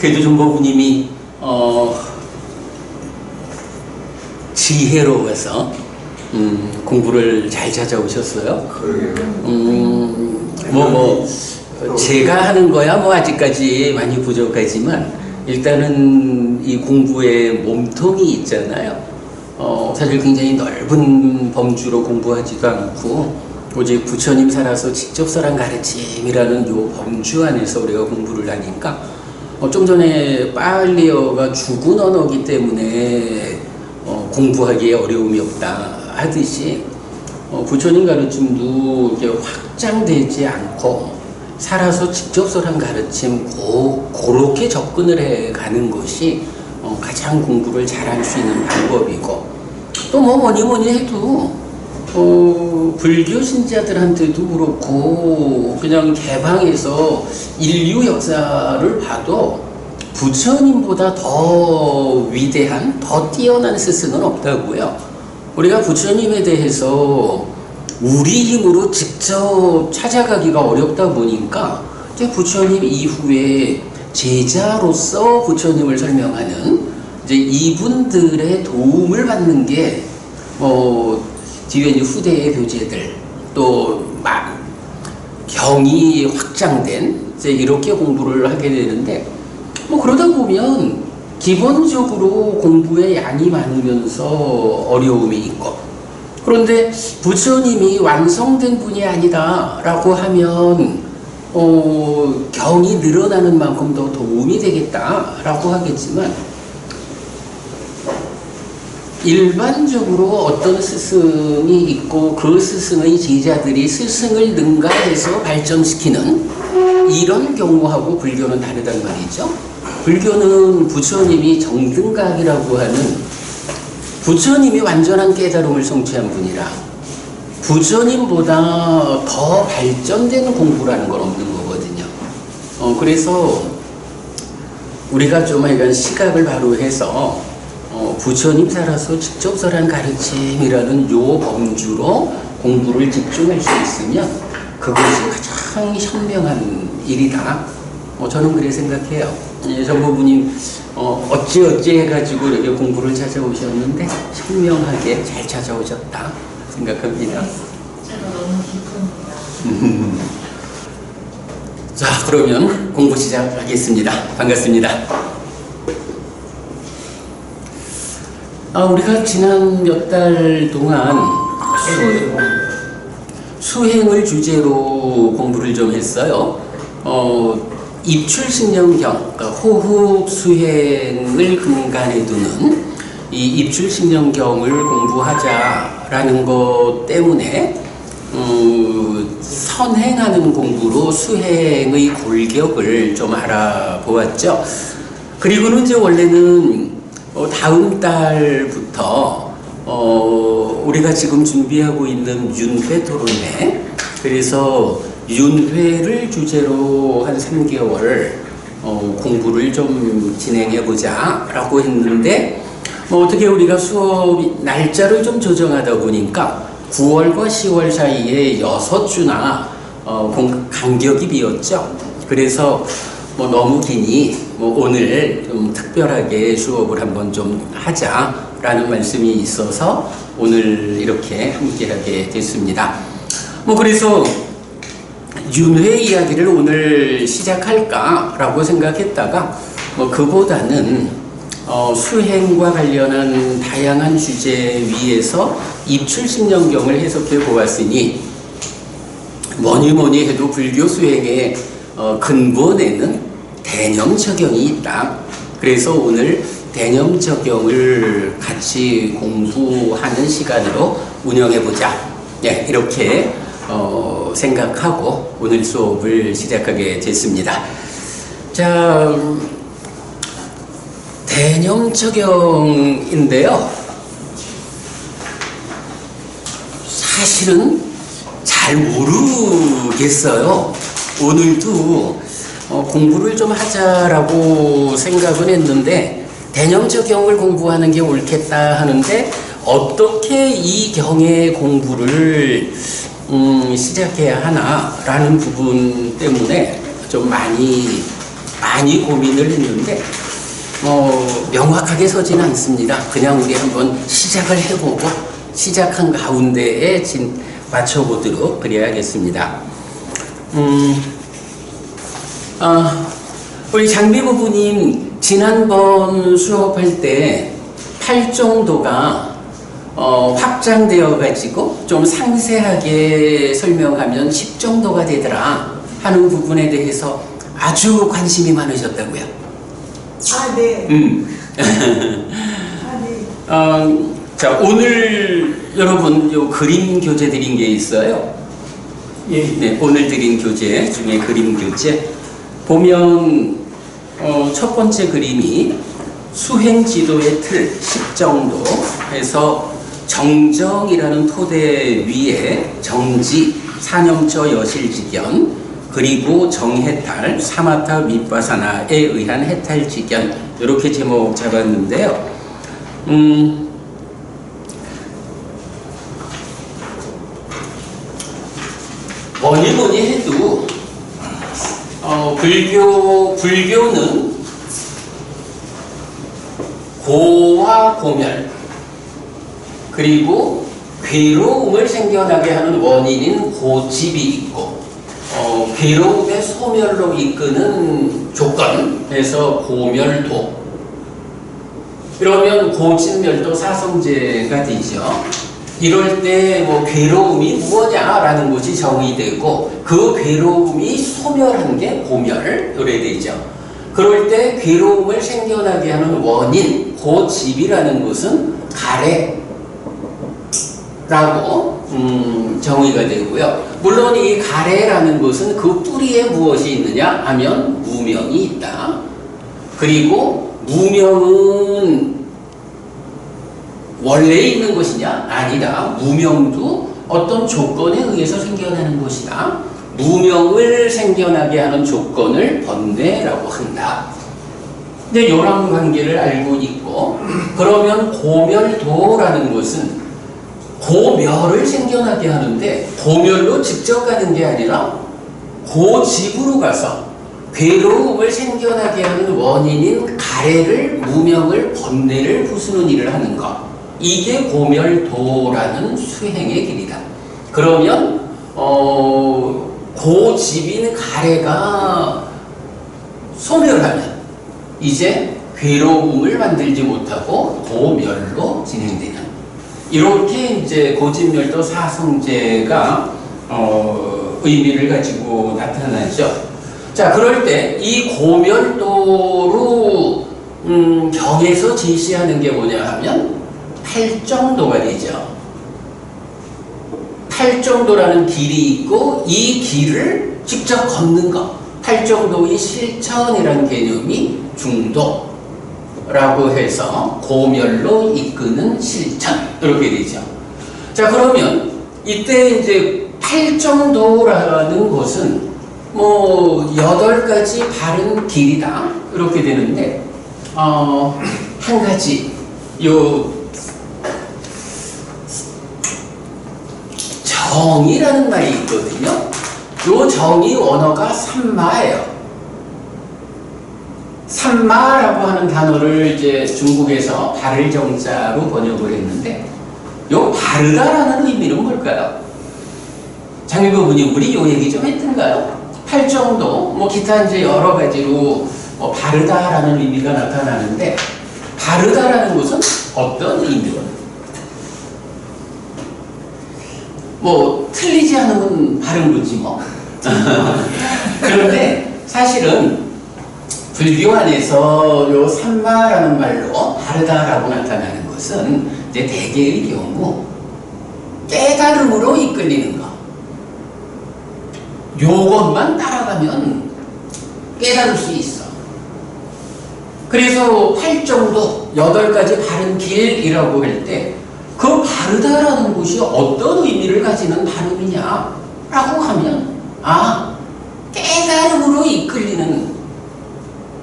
그래도 정보부님이 지혜로워서 공부를 잘 찾아오셨어요. 제가 하는 거야 뭐 아직까지 많이 부족하지만 일단은 이 공부에 몸통이 있잖아요. 사실 굉장히 넓은 범주로 공부하지도 않고 오직 부처님 살아서 직접서랑 가르침이라는 요 범주 안에서 우리가 공부를 하니까 좀 전에 빨리어가 죽은 언어기 때문에 공부하기에 어려움이 없다 하듯이 부처님 가르침도 이렇게 확장되지 않고 살아서 직접서랑 가르침 그렇게 접근을 해 가는 것이 가장 공부를 잘할 수 있는 방법이고 또 뭐니 해도 불교 신자들한테도 그렇고 그냥 개방해서 인류 역사를 봐도 부처님보다 더 위대한 더 뛰어난 스승은 없다고요. 우리가 부처님에 대해서 우리 힘으로 직접 찾아가기가 어렵다 보니까 이제 부처님 이후에 제자로서 부처님을 설명하는 이제 이분들의 도움을 받는 게 뒤에 이제 후대의 교재들 또 막 경이 확장된 이제 이렇게 공부를 하게 되는데 그러다 보면 기본적으로 공부에 양이 많으면서 어려움이 있고 그런데 부처님이 완성된 분이 아니다라고 하면 경이 늘어나는 만큼 더 도움이 되겠다라고 하겠지만 일반적으로 어떤 스승이 있고 그 스승의 제자들이 스승을 능가해서 발전시키는 이런 경우하고 불교는 다르단 말이죠. 불교는 부처님이 정등각이라고 하는 부처님이 완전한 깨달음을 성취한 분이라 부처님보다 더 발전된 공부라는 건 없는 거거든요. 그래서 우리가 좀 하여간 시각을 바로 해서 부처님 살아서 직접서란 가르침이라는 요 범주로 공부를 집중할 수 있으면 그것이 가장 현명한 일이다. 저는 그래 생각해요. 정보부님 어찌 해가지고 이렇게 공부를 찾아오셨는데 현명하게 잘 찾아오셨다 생각합니다. 제가 너무 기쁩니다. 자, 그러면 공부 시작하겠습니다. 반갑습니다. 우리가 지난 몇 달 동안 수행을 주제로 공부를 좀 했어요. 입출신령경, 그러니까 호흡 수행을 근간에 두는 이 입출신령경을 공부하자라는 것 때문에 선행하는 공부로 수행의 골격을 좀 알아보았죠. 그리고는 이제 원래는 다음 달부터 우리가 지금 준비하고 있는 윤회 토론회, 그래서 윤회를 주제로 한 3개월 공부를 좀 진행해보자 라고 했는데 어떻게 우리가 수업 날짜를 좀 조정하다 보니까 9월과 10월 사이에 6주나 간격이 비었죠. 그래서 너무 기니 오늘 좀 특별하게 수업을 한번 좀 하자라는 말씀이 있어서 오늘 이렇게 함께하게 됐습니다. 그래서 윤회 이야기를 오늘 시작할까라고 생각했다가 그보다는 수행과 관련한 다양한 주제 위에서 입출신령경을 해석해 보았으니 뭐니 해도 불교 수행의 근본에는 대념적용이 있다. 그래서 오늘 대념적용을 같이 공부하는 시간으로 운영해보자. 이렇게 생각하고 오늘 수업을 시작하게 됐습니다. 자, 대념적용인데요. 사실은 잘 모르겠어요. 오늘도 공부를 좀 하자라고 생각은 했는데 대념적용을 공부하는 게 옳겠다 하는데 어떻게 이 경의 공부를 시작해야 하나라는 부분 때문에 좀 많이 많이 고민을 했는데 명확하게 서지는 않습니다. 그냥 우리 한번 시작을 해보고 시작한 가운데에 맞춰보도록 그래야겠습니다. 우리 장비 부부님 지난번 수업할 때 팔 정도가 확장되어 가지고 좀 상세하게 설명하면 10 정도가 되더라 하는 부분에 대해서 아주 관심이 많으셨다고요. 아, 네. 아, 네. 자, 오늘 여러분 요 그림 교재 드린 게 있어요. 예. 네, 오늘 드린 교재 중에 그림 교재 보면 첫 번째 그림이 수행 지도의 틀 10 정도 해서 정정이라는 토대 위에 정지, 사념처 여실직견, 그리고 정해탈, 사마타 윗바사나에 의한 해탈직견 이렇게 제목 잡았는데요. 뭐니 해도 불교는 고와 고멸 그리고 괴로움을 생겨나게 하는 원인인 고집이 있고 괴로움의 소멸로 이끄는 조건에서 고멸도 그러면 고집멸도 사성제가 되죠. 이럴 때 뭐 괴로움이 무엇냐라는 것이 정의되고 그 괴로움이 소멸한 게 고멸 이래 되죠. 그럴 때 괴로움을 생겨나게 하는 원인 고집이라는 것은 가래라고 정의가 되고요. 물론 이 가래라는 것은 그 뿌리에 무엇이 있느냐 하면 무명이 있다. 그리고 무명은 원래 있는 것이냐? 아니다. 무명도 어떤 조건에 의해서 생겨나는 것이다. 무명을 생겨나게 하는 조건을 번뇌라고 한다. 이제 이런 관계를 알고 있고 그러면 고멸도라는 것은 고멸을 생겨나게 하는데 고멸로 직접 가는 게 아니라 고집으로 가서 괴로움을 생겨나게 하는 원인인 가래를 무명을 번뇌를 부수는 일을 하는 것 이게 고멸도라는 수행의 길이다. 그러면 고집인 가래가 소멸하면 이제 괴로움을 만들지 못하고 고멸로 진행되는 이렇게 이제 고집멸도 사성제가 의미를 가지고 나타나죠. 자, 그럴 때 이 고멸도로 경에서 제시하는 게 뭐냐 하면 팔정도가 되죠. 팔정도라는 길이 있고 이 길을 직접 걷는 것. 팔정도의 실천이라는 개념이 중도라고 해서 고멸로 이끄는 실천 이렇게 되죠. 자, 그러면 이때 이제 팔정도라는 것은 뭐 8가지 바른 길이다 이렇게 되는데 한 가지 정이라는 말이 있거든요. 요 정의 원어가 삼마예요. 삼마라고 하는 단어를 이제 중국에서 바를 정자로 번역을 했는데 요 바르다라는 의미는 뭘까요? 장미부분이 우리 요 얘기 좀 했던가요? 팔정도 뭐 기타 이제 여러 가지로 뭐 바르다라는 의미가 나타나는데 바르다라는 것은 어떤 의미로? 뭐 틀리지 않으면 바른 거지 뭐. 그런데 사실은 불교 안에서 요 삼마라는 말로 바르다라고 나타나는 것은 이제 대개의 경우 깨달음으로 이끌리는 것. 요것만 따라가면 깨달을 수 있어. 그래서 팔정도 8가지 바른 길이라고 할 때 그 바르다라는 것이 어떤 의미를 가지는 발음이냐 라고 하면 깨달음으로 이끌리는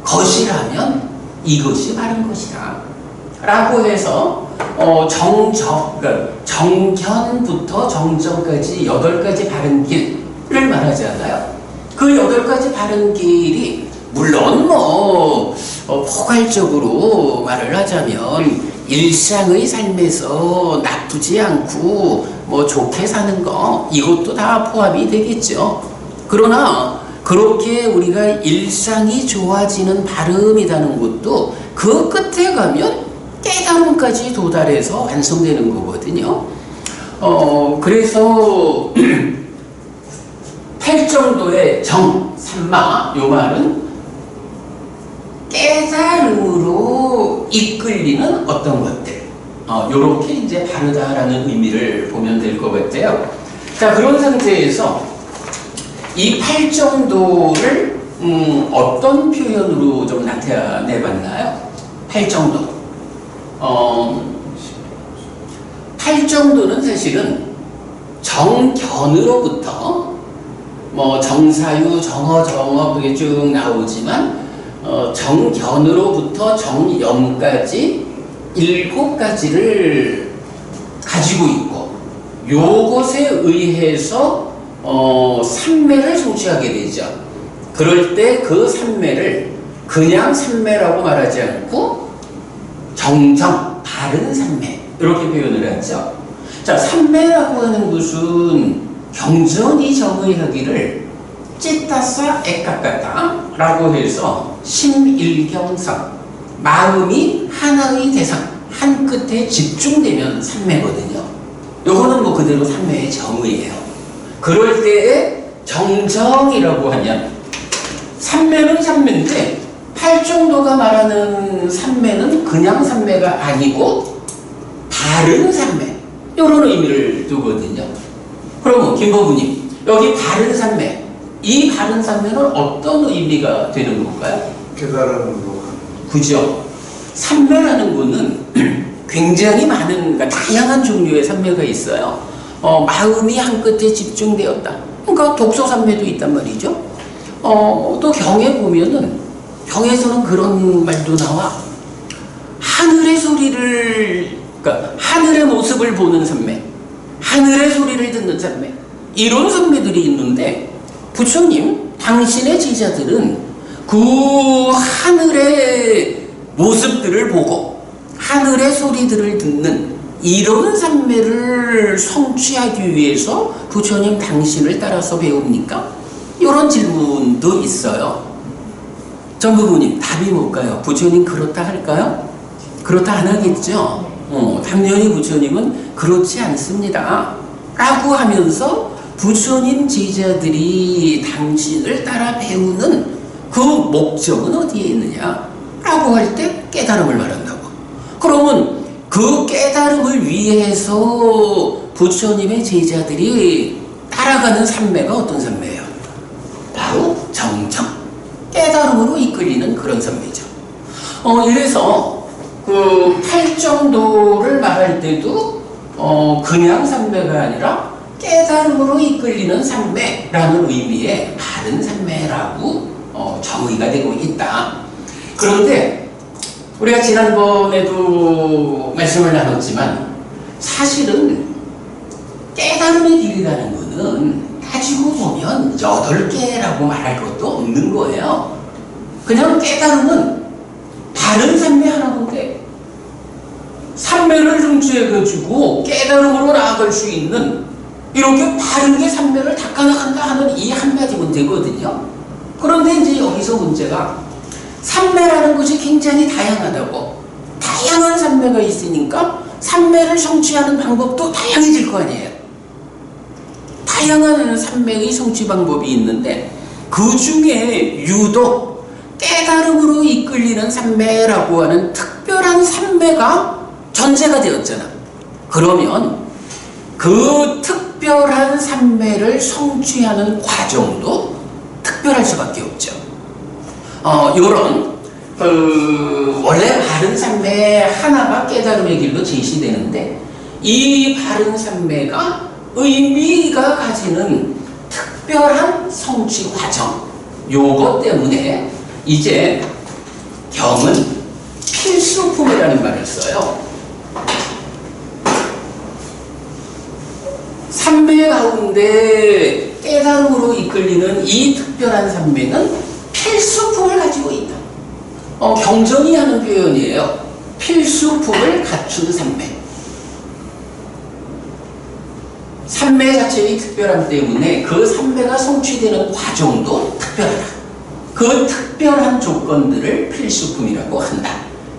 것이라면 이것이 바른 것이다 라고 해서 그러니까 정견부터 정정까지 8가지 바른 길을 말하지 않아요. 그 8가지 바른 길이 물론 포괄적으로 말을 하자면 일상의 삶에서 나쁘지 않고 좋게 사는 거 이것도 다 포함이 되겠죠. 그러나 그렇게 우리가 일상이 좋아지는 발음이라는 것도 그 끝에 가면 깨달음까지 도달해서 완성되는 거거든요. 그래서 팔정도의 정, 삼마 요 말은 깨달음으로 이끌리는 어떤 것들 요렇게 이제 바르다라는 의미를 보면 될 것 같아요. 자, 그런 상태에서 이 팔정도를 어떤 표현으로 좀 나타내 봤나요? 팔정도. 팔정도는 사실은 정견으로부터 정사유, 정어, 정어 그게 쭉 나오지만 정견으로부터 정염까지 7가지를 가지고 있고 요것에 의해서 삼매를 성취하게 되죠. 그럴 때 그 삼매를 그냥 삼매라고 말하지 않고 정정, 바른 삼매 이렇게 표현을 하죠. 자, 삼매라고 하는 것은 경전이 정의하기를 찌따싸 애깍같다 라고 해서 심일경성, 마음이 하나의 대상, 한 끝에 집중되면 삼매거든요. 요거는 그대로 삼매의 정의예요. 그럴 때에 정정이라고 하면 삼매는 삼매인데 팔정도가 말하는 삼매는 그냥 삼매가 아니고 바른 삼매 이런 의미를 두거든요. 그러면 김법우님 여기 바른 삼매 이 바른 삼매는 어떤 의미가 되는 건가요? 깨달음으로 그죠? 삼매라는 거는 굉장히 많은 그러니까 다양한 종류의 삼매가 있어요. 마음이 한 끝에 집중되었다. 그러니까 독서 삼매도 있단 말이죠. 또 경에 보면은 경에서는 그런 말도 나와. 하늘의 소리를 그러니까 하늘의 모습을 보는 삼매, 하늘의 소리를 듣는 삼매 이런 삼매들이 있는데 부처님 당신의 제자들은 그 하늘의 모습들을 보고 하늘의 소리들을 듣는 이런 삼매를 성취하기 위해서 부처님 당신을 따라서 배웁니까? 이런 질문도 있어요. 정부부님 답이 뭘까요? 부처님 그렇다 할까요? 그렇다 안 하겠죠? 당연히 부처님은 그렇지 않습니다 라고 하면서 부처님 제자들이 당신을 따라 배우는 그 목적은 어디에 있느냐 라고 할 때 깨달음을 말한다고. 그러면 그 깨달음을 위해서 부처님의 제자들이 따라가는 삼매가 어떤 삼매예요? 바로 정정, 깨달음으로 이끌리는 그런 삼매죠. 이래서 그 팔정도를 말할 때도 그냥 삼매가 아니라 깨달음으로 이끌리는 삼매라는 의미의 바른 삼매라고 정의가 되고 있다. 그런데 우리가 지난번에도 말씀을 나눴지만 사실은 깨달음의 길이라는 것은 가지고 보면 8개라고 말할 것도 없는 거예요. 그냥 깨달음은 바른 삼매 하나 본데 삼매를 성취해가지고 깨달음으로 나아갈 수 있는 이렇게 바르게 삼매를 닦아나간다 하는 이 한마디면 되거든요. 그런데 이제 여기서 문제가 삼매라는 것이 굉장히 다양하다고. 다양한 삼매가 있으니까 삼매를 성취하는 방법도 다양해질 거 아니에요. 다양한 삼매의 성취 방법이 있는데 그 중에 유독 깨달음으로 이끌리는 삼매라고 하는 특별한 삼매가 전제가 되었잖아. 그러면 그 특별한 삼매를 성취하는 과정도 특별할 수밖에 없죠. 요런 원래 바른 삼매 하나가 깨달음의 길로 제시되는데 이 바른 삼매가 의미가 가지는 특별한 성취 과정 요것 때문에 이제 경은 필수품이라는 말을 써요. 삼매 가운데 깨달음으로 이끌리는 이 특별한 삼매는 필수품을 가지고 있다. 경전이 하는 표현이에요. 필수품을 갖춘 삼매. 삼매 자체의 특별함 때문에 그 삼매가 성취되는 과정도 특별하다. 그 특별한 조건들을 필수품이라고 한다.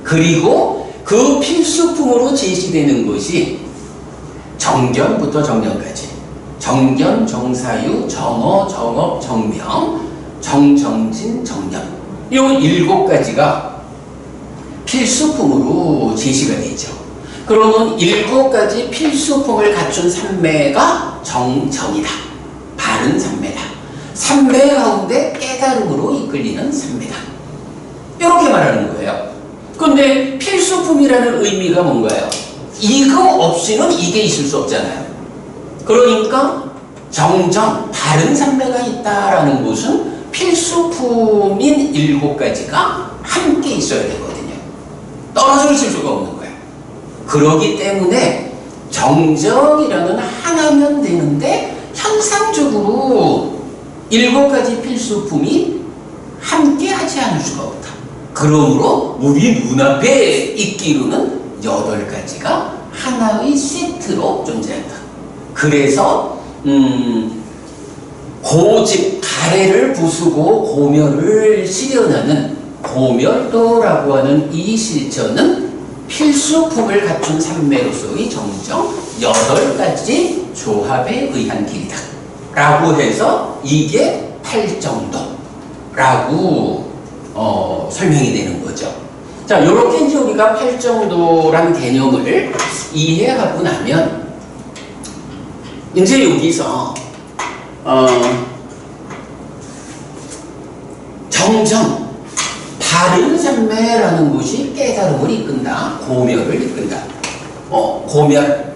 그리고 그 필수품으로 제시되는 것이 정견부터 정견까지, 정견, 정사유, 정어, 정업, 정명, 정정진, 정념, 이 7가지가 필수품으로 제시가 되죠. 그러면 7가지 필수품을 갖춘 삼매가 정정이다. 바른 삼매다. 삼매 가운데 깨달음으로 이끌리는 삼매다. 이렇게 말하는 거예요. 근데 필수품이라는 의미가 뭔가요? 이거 없이는 이게 있을 수 없잖아요. 그러니까 정정, 바른 삼매가 있다라는 것은 필수품인 7가지가 함께 있어야 되거든요. 떨어져 있을 수가 없는 거예요. 그러기 때문에 정정이라는 하나면 되는데 현상적으로 7가지 필수품이 함께 하지 않을 수가 없다. 그러므로 우리 눈앞에 있기로는 8가지가 하나의 세트로 존재한다. 그래서 고집, 가래를 부수고 고멸을 실현하는 고멸도라고 하는 이 실천은 필수품을 갖춘 삼매로서의 정정 8가지 조합에 의한 길이다 라고 해서 이게 팔정도라고 설명이 되는 거죠. 자, 이렇게 이제 우리가 팔정도란 개념을 이해하고 나면 이제 여기서 정정, 바른 삼매라는 것이 깨달음을 이끈다, 고멸을 이끈다. 고멸,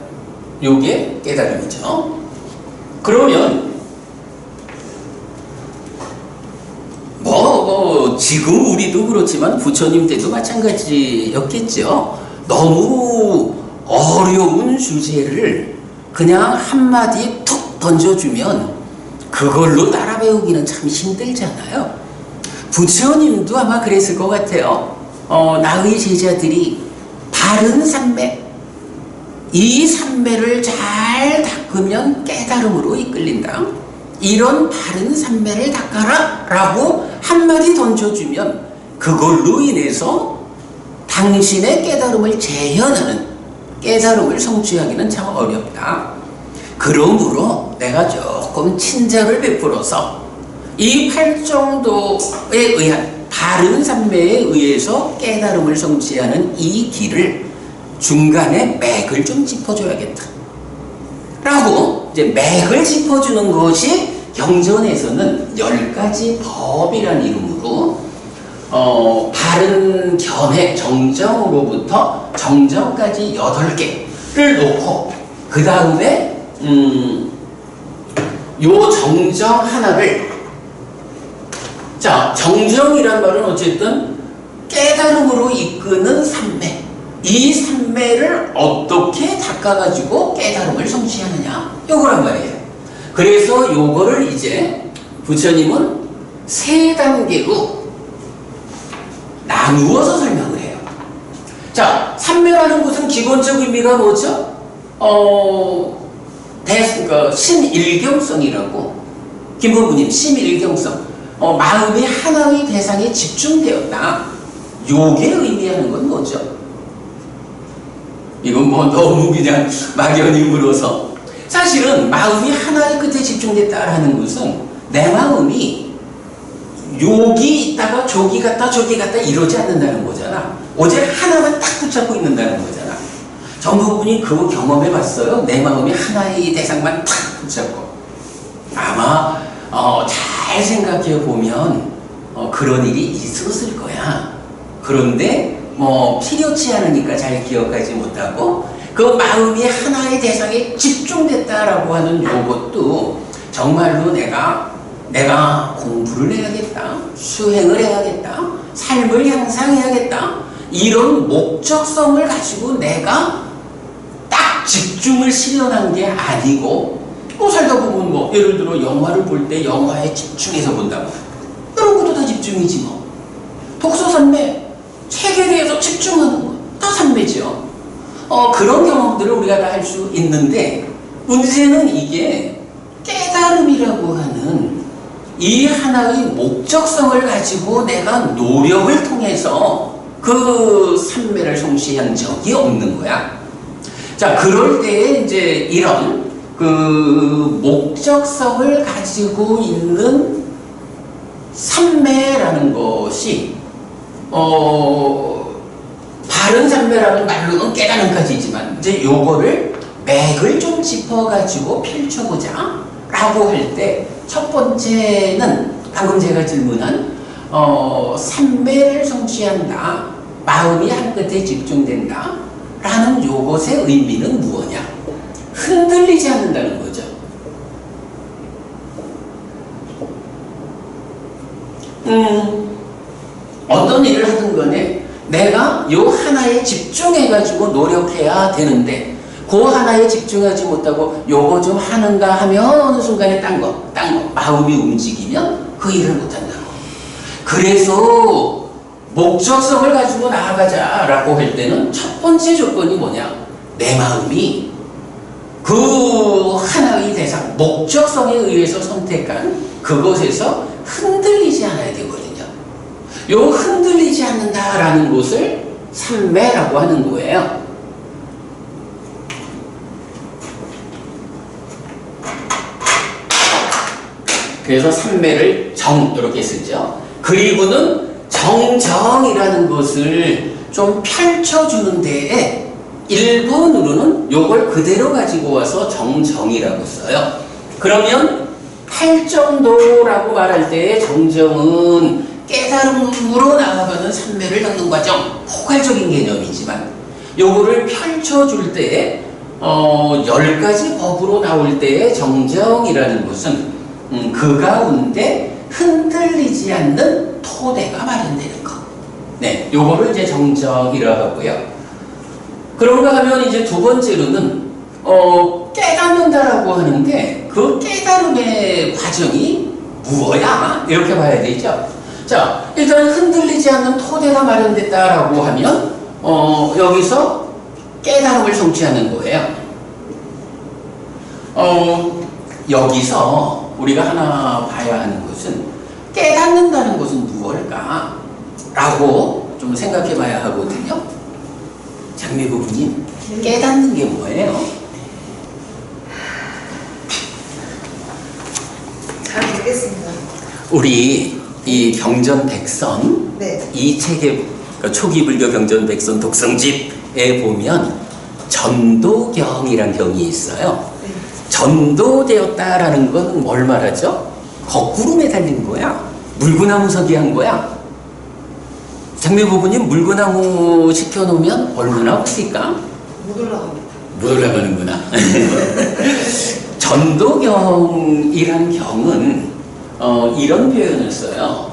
요게 깨달음이죠. 그러면 지금 우리도 그렇지만 부처님 때도 마찬가지였겠죠. 너무 어려운 주제를 그냥 한마디 툭 던져주면 그걸로 따라 배우기는 참 힘들잖아요. 부처님도 아마 그랬을 것 같아요. 나의 제자들이 바른 삼매, 이 삼매를 잘 닦으면 깨달음으로 이끌린다. 이런 바른 삼매를 닦아라 라고 한마디 던져주면 그걸로 인해서 당신의 깨달음을 재현하는, 깨달음을 성취하기는 참 어렵다. 그러므로 내가 조금 친절을 베풀어서 이 팔정도에 의한 바른 삼매에 의해서 깨달음을 성취하는 이 길을 중간에 맥을 좀 짚어줘야겠다 라고 이제 맥을 짚어주는 것이 경전에서는 10가지 법이라는 이름으로 바른 견해 정정으로부터 정정까지 8개를 놓고 그 다음에 요 정정 하나를, 자, 정정이란 말은 어쨌든 깨달음으로 이끄는 삼매, 이 삼매를 어떻게 닦아가지고 깨달음을 성취하느냐, 요거란 말이에요. 그래서 요거를 이제 부처님은 3단계로 나누어서 설명을 해요. 자, 삼매라는 것은 기본적 의미가 뭐죠? 심일경성이라고, 김부부님, 심일경성. 마음이 하나의 대상에 집중되었다. 요게 의미하는 건 뭐죠? 이건 뭐 너무 그냥 막연히 물어서, 사실은 마음이 하나의 끝에 집중됐다라는 것은 내 마음이 여기 있다가 저기 갔다 저기 갔다 이러지 않는다는 거잖아. 오직 하나만 딱 붙잡고 있는다는 거잖아. 전부분이 그거 경험해 봤어요? 내 마음이 하나의 대상만 딱 붙잡고. 아마 잘 생각해 보면 그런 일이 있었을 거야. 그런데 뭐 필요치 않으니까 잘 기억하지 못하고, 그 마음이 하나의 대상에 집중됐다라고 하는 요것도 정말로 내가 공부를 해야겠다, 수행을 해야겠다, 삶을 향상해야겠다, 이런 목적성을 가지고 내가 딱 집중을 실현한 게 아니고, 살다 보면 뭐 예를 들어 영화를 볼 때 영화에 집중해서 본다고, 그런 것도 다 집중 집중이지 뭐. 독서 산매, 책에 대해서 집중하는 거 다 산매죠. 그런 경험들을 우리가 다 할 수 있는데 문제는 이게 깨달음이라고 하는 이 하나의 목적성을 가지고 내가 노력을 통해서 그 산매를 성취한 적이 없는 거야. 자, 그럴 때에 이제 이런 그 목적성을 가지고 있는 산매라는 것이 바른 산매라는 말로는 깨달음까지지만 이제 요거를 맥을 좀 짚어가지고 펼쳐보자 라고 할 때 첫 번째는 방금 제가 질문한 산매를 성취한다, 마음이 한 끝에 집중된다 라는 요것의 의미는 무엇이냐? 흔들리지 않는다는 거죠. 어떤 일을 하든 간에 내가 요 하나에 집중해가지고 노력해야 되는데 그 하나에 집중하지 못하고 요거 좀 하는가 하면 어느 순간에 딴 거 마음이 움직이면 그 일을 못한다고. 그래서 목적성을 가지고 나아가자 라고 할 때는 첫 번째 조건이 뭐냐? 내 마음이 그 하나의 대상, 목적성에 의해서 선택한 그것에서 흔들리지 않아야 되거든요. 요 흔들리지 않는다라는 것을 산매라고 하는 거예요. 그래서 산매를 정 이렇게 쓰죠. 그리고는 정정이라는 것을 좀 펼쳐주는 데에 일본으로는 요걸 그대로 가지고 와서 정정이라고 써요. 그러면 팔정도라고 말할 때의 정정은 깨달음으로 나아가는 산매를 닦는 과정, 포괄적인 개념이지만 요거를 펼쳐줄 때에 10가지 법으로 나올 때의 정정이라는 것은 그 가운데 흔들리지 않는 토대가 마련되는 것. 네, 요거를 이제 정정이라고 하고요. 그런가 하면 이제 두 번째로는 깨닫는다라고 하는데 그 깨달음의 과정이 무엇이야? 이렇게 봐야 되죠. 자, 일단 흔들리지 않는 토대가 마련됐다라고 하면 여기서 깨달음을 성취하는 거예요. 여기서 우리가 하나 봐야 하는 것은 깨닫는다는 것은 무엇일까? 라고 좀 생각해 봐야 하거든요. 장미 부부님, 깨닫는 게 뭐예요? 잘 모르겠습니다. 우리 이 경전백선, 네. 이 책의 초기 불교 경전백선 독성집에 보면 전도경이란 경이 있어요. 네. 전도되었다라는 건 뭘 말하죠? 거꾸로 매달린 거야. 물구나무서기 한 거야. 장미 부부님, 물구나무 시켜놓으면 얼마나 아프니까? 못 올라갑니다. 못 올라가는구나. 전도경이란 경은 이런 표현을 써요.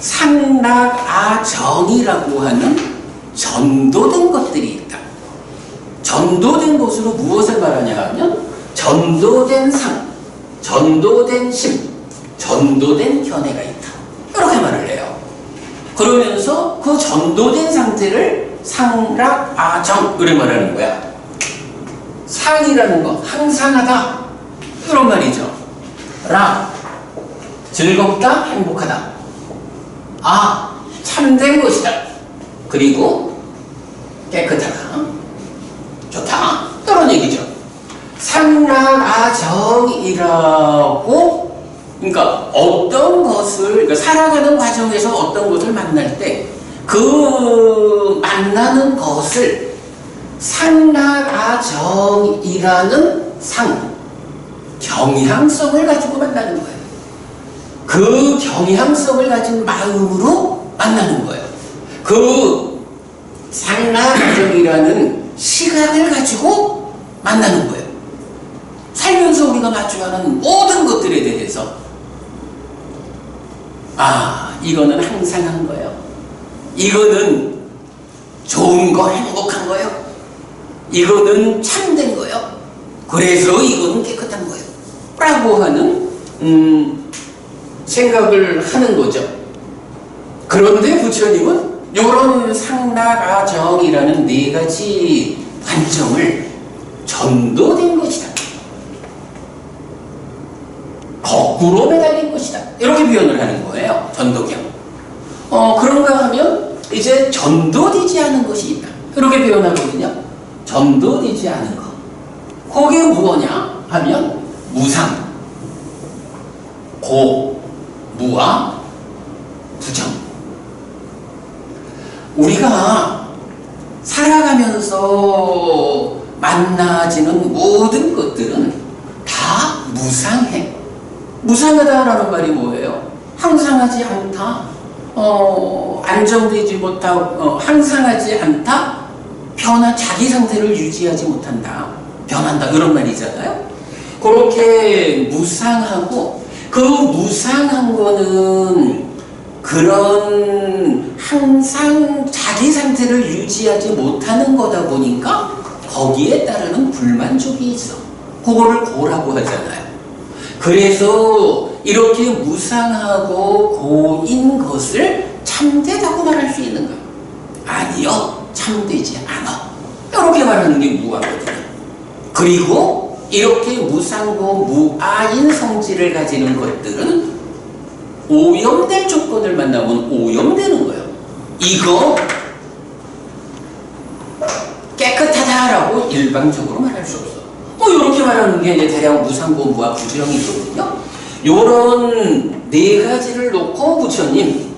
상락아정이라고 하는 전도된 것들이 있다. 전도된 것으로 무엇을 말하냐 하면 전도된 상, 전도된 심, 전도된 견해가 있다. 이렇게 말을 해요. 그러면서 그 전도된 상태를 상락아정 이렇게 말하는 거야. 상이라는 거 항상하다 이런 말이죠. 라 즐겁다, 행복하다. 아 참된 것이다. 그리고 깨끗하다, 좋다 이런 얘기죠. 상락아정이라고, 그러니까 어떤 것을, 그러니까 살아가는 과정에서 어떤 것을 만날 때 그 만나는 것을 상락아정이라는 상, 경향성을 가지고 만나는 거예요. 그 경향성을 가진 마음으로 만나는 거예요. 그 상락아정이라는 시각을 가지고 만나는 거예요. 살면서 우리가 마주하는 모든 것들에 대해서 이거는 항상한 거예요. 이거는 좋은 거, 행복한 거예요. 이거는 참된 거예요. 그래서 이거는 깨끗한 거예요. 라고 하는 생각을 하는 거죠. 그런데 부처님은 이런 상나가정이라는 네 가지 관점을 전도된 것이다. 거꾸로 매달린 것이다. 이렇게 표현을 하는 거예요. 전도경. 그런가 하면 이제 전도되지 않은 것이 있다. 이렇게 표현하거든요. 전도되지 않은 것. 그게 무엇냐 하면 무상, 고, 무아, 부정. 우리가 살아가면서 만나지는 모든 것들은 다 무상해. 무상하다라는 말이 뭐예요? 항상하지 않다. 안정되지 못하고, 항상하지 않다. 자기 상태를 유지하지 못한다. 변한다. 이런 말이잖아요. 그렇게 무상하고, 그 무상한 거는 그런 항상 자기 상태를 유지하지 못하는 거다 보니까 거기에 따르는 불만족이 있어. 그거를 고라고 하잖아요. 그래서 이렇게 무상하고 고인 것을 참되다고 말할 수 있는가? 아니요, 참되지 않아. 이렇게 말하는 게 무아거든요. 그리고 이렇게 무상고 무아인 성질을 가지는 것들은 오염될 조건을 만나면 오염되는 거예요. 이거 깨끗하다라고 일방적으로 말할 수 없어. 이렇게 말하는 게 이제 대략 무상고 무아 부정이거든요. 요런 네 가지를 놓고 부처님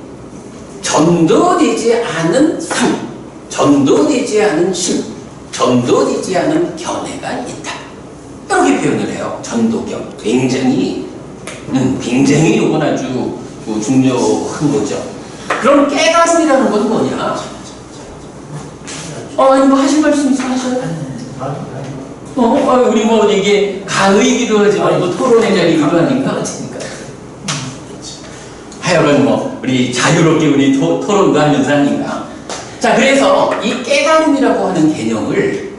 전도되지 않은 상, 전도되지 않은 심, 전도되지 않은 견해가 있다. 이렇게 표현을 해요. 전도경. 굉장히 이건 아주 중요한 거죠. 그럼 깨달음이라는 건 뭐냐? 아니 뭐 하실 말씀 있으면 하셔요. 우리 뭐 이게 강의이기도 하지만 뭐 토론의 자리이기도 하니까. 하여간 뭐 우리 자유롭게 우리 토론도 하면서 하니까. 자, 그래서 이 깨달음이라고 하는 개념을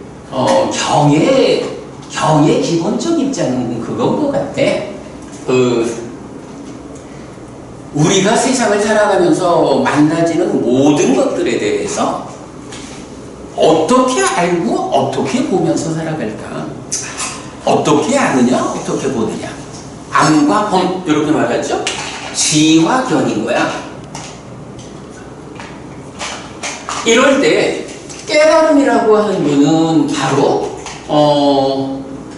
경의 기본적 입장은 그건 것 같아. 우리가 세상을 살아가면서 만나지는 모든 것들에 대해서 어떻게 알고 어떻게 보면서 살아갈까? 어떻게 아느냐? 어떻게 보느냐? 암과 범, 이렇게 말하죠? 지와 견인 거야. 이럴 때 깨달음이라고 하는 거는 바로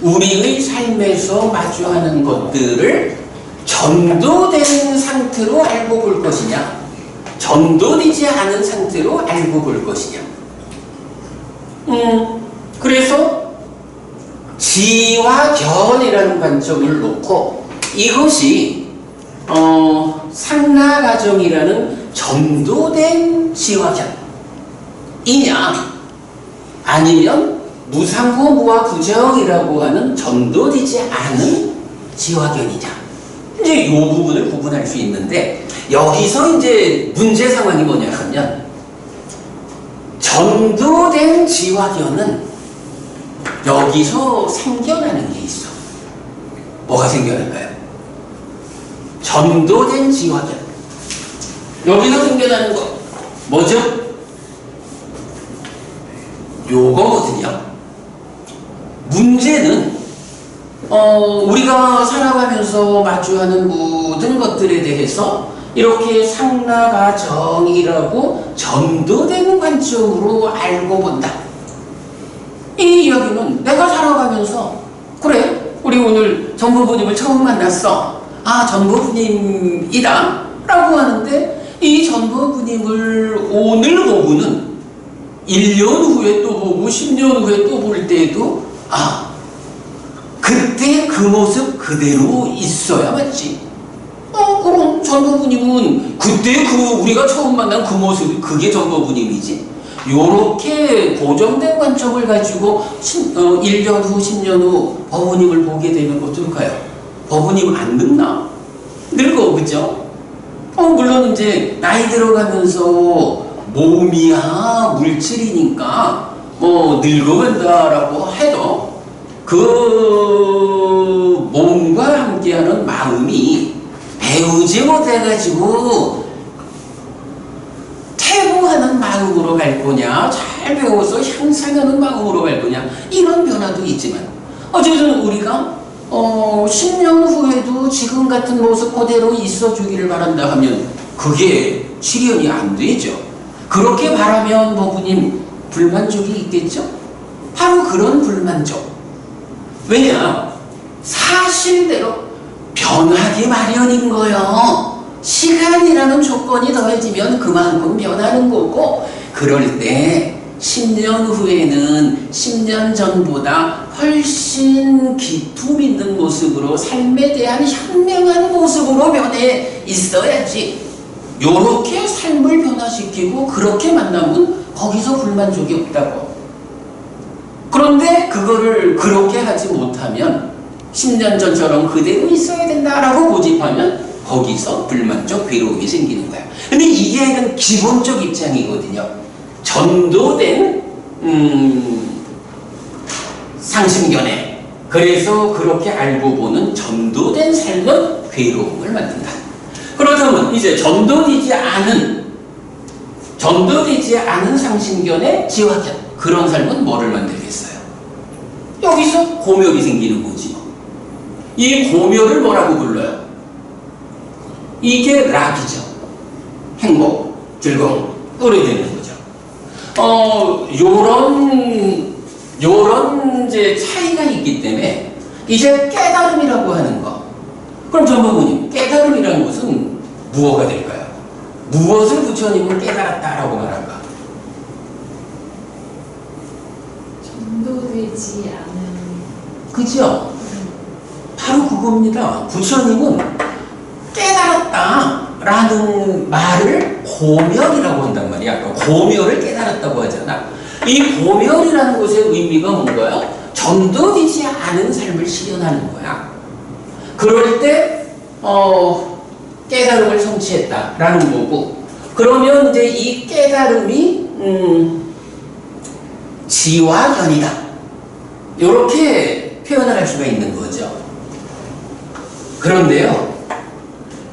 우리의 삶에서 마주하는 것들을 전도된 상태로 알고 볼 것이냐, 전도되지 않은 상태로 알고 볼 것이냐. 그래서 지와 견이라는 관점을 놓고 이것이 상나가정이라는 전도된 지와 견이냐, 아니면 무상고 무아 부정이라고 하는 전도되지 않은 지와 견이냐. 이제 이 부분을 구분할 수 있는데, 여기서 이제 문제 상황이 뭐냐 하면, 전도된 지화견은 여기서 생겨나는 게 있어. 뭐가 생겨날까요? 전도된 지화견. 여기서 생겨나는 거 뭐죠? 요거거든요. 문제는 우리가 살아가면서 마주하는 모든 것들에 대해서 이렇게 상나가정이라고 전도된 관점으로 알고 본다. 이 이야기는 내가 살아가면서, 그래, 우리 오늘 전부부님을 처음 만났어. 아, 전부부님이다 라고 하는데, 이 전부부님을 오늘 보고는 1년 후에 또 보고 10년 후에 또 볼 때에도 그때 그 모습 그대로 있어야 맞지. 그럼 전도부님은 그때 우리가 처음 만난 그 모습이 그게 전도부님이지. 요렇게 고정된 관점을 가지고 1년 후, 10년 후 법부님을 보게 되면 어떨까요? 법부님 안 늙나? 늙어, 그죠? 물론 이제 나이 들어가면서 몸이야 물질이니까 뭐 늙어간다라고 해도 그 몸과 함께하는 마음이 보지 못해가지고 퇴보하는 마음으로 갈 거냐, 잘 배워서 향상하는 마음으로 갈 거냐, 이런 변화도 있지만 어쨌든 우리가 10년 후에도 지금 같은 모습 그대로 있어 주기를 바란다 하면 그게 실현이 안 되죠. 그렇게 바라면 부부님 불만족이 있겠죠? 바로 그런 불만족. 왜냐? 사실대로 변하기 마련인 거요. 시간이라는 조건이 더해지면 그만큼 변하는 거고, 그럴 때 10년 후에는 10년 전보다 훨씬 기품 있는 모습으로 삶에 대한 현명한 모습으로 변해 있어야지. 요렇게 삶을 변화시키고 그렇게 만나면 거기서 불만족이 없다고. 그런데 그거를 그렇게 하지 못하면 10년 전처럼 그대로 있어야 된다라고 고집하면 거기서 불만족, 괴로움이 생기는 거야. 근데 이게 기본적 입장이거든요. 전도된 상심견해. 그래서 그렇게 알고 보는 전도된 삶은 괴로움을 만든다. 그렇다면 이제 전도되지 않은 상심견의 지화견, 그런 삶은 뭐를 만들겠어요? 여기서 고멸이 생기는 거지. 이 고멸을 뭐라고 불러요? 이게 락이죠. 행복, 즐거움, 의뢰되는 거죠. 요런 이제 차이가 있기 때문에 이제 깨달음이라고 하는 거. 그럼 전부모님, 깨달음이라는 것은 무엇가 될까요? 무엇을 부처님은 깨달았다라고 말할까? 전도되지 않은. 그죠? 바로 그겁니다. 부처님은 깨달았다라는 말을 고멸이라고 한단 말이야. 고멸을 깨달았다고 하잖아. 이 고멸이라는 것의 의미가 뭔가요? 전도되지 않은 삶을 실현하는 거야. 그럴 때 깨달음을 성취했다라는 거고, 그러면 이제 이 깨달음이 지화견이다, 이렇게 표현을 할 수가 있는 거죠. 그런데요,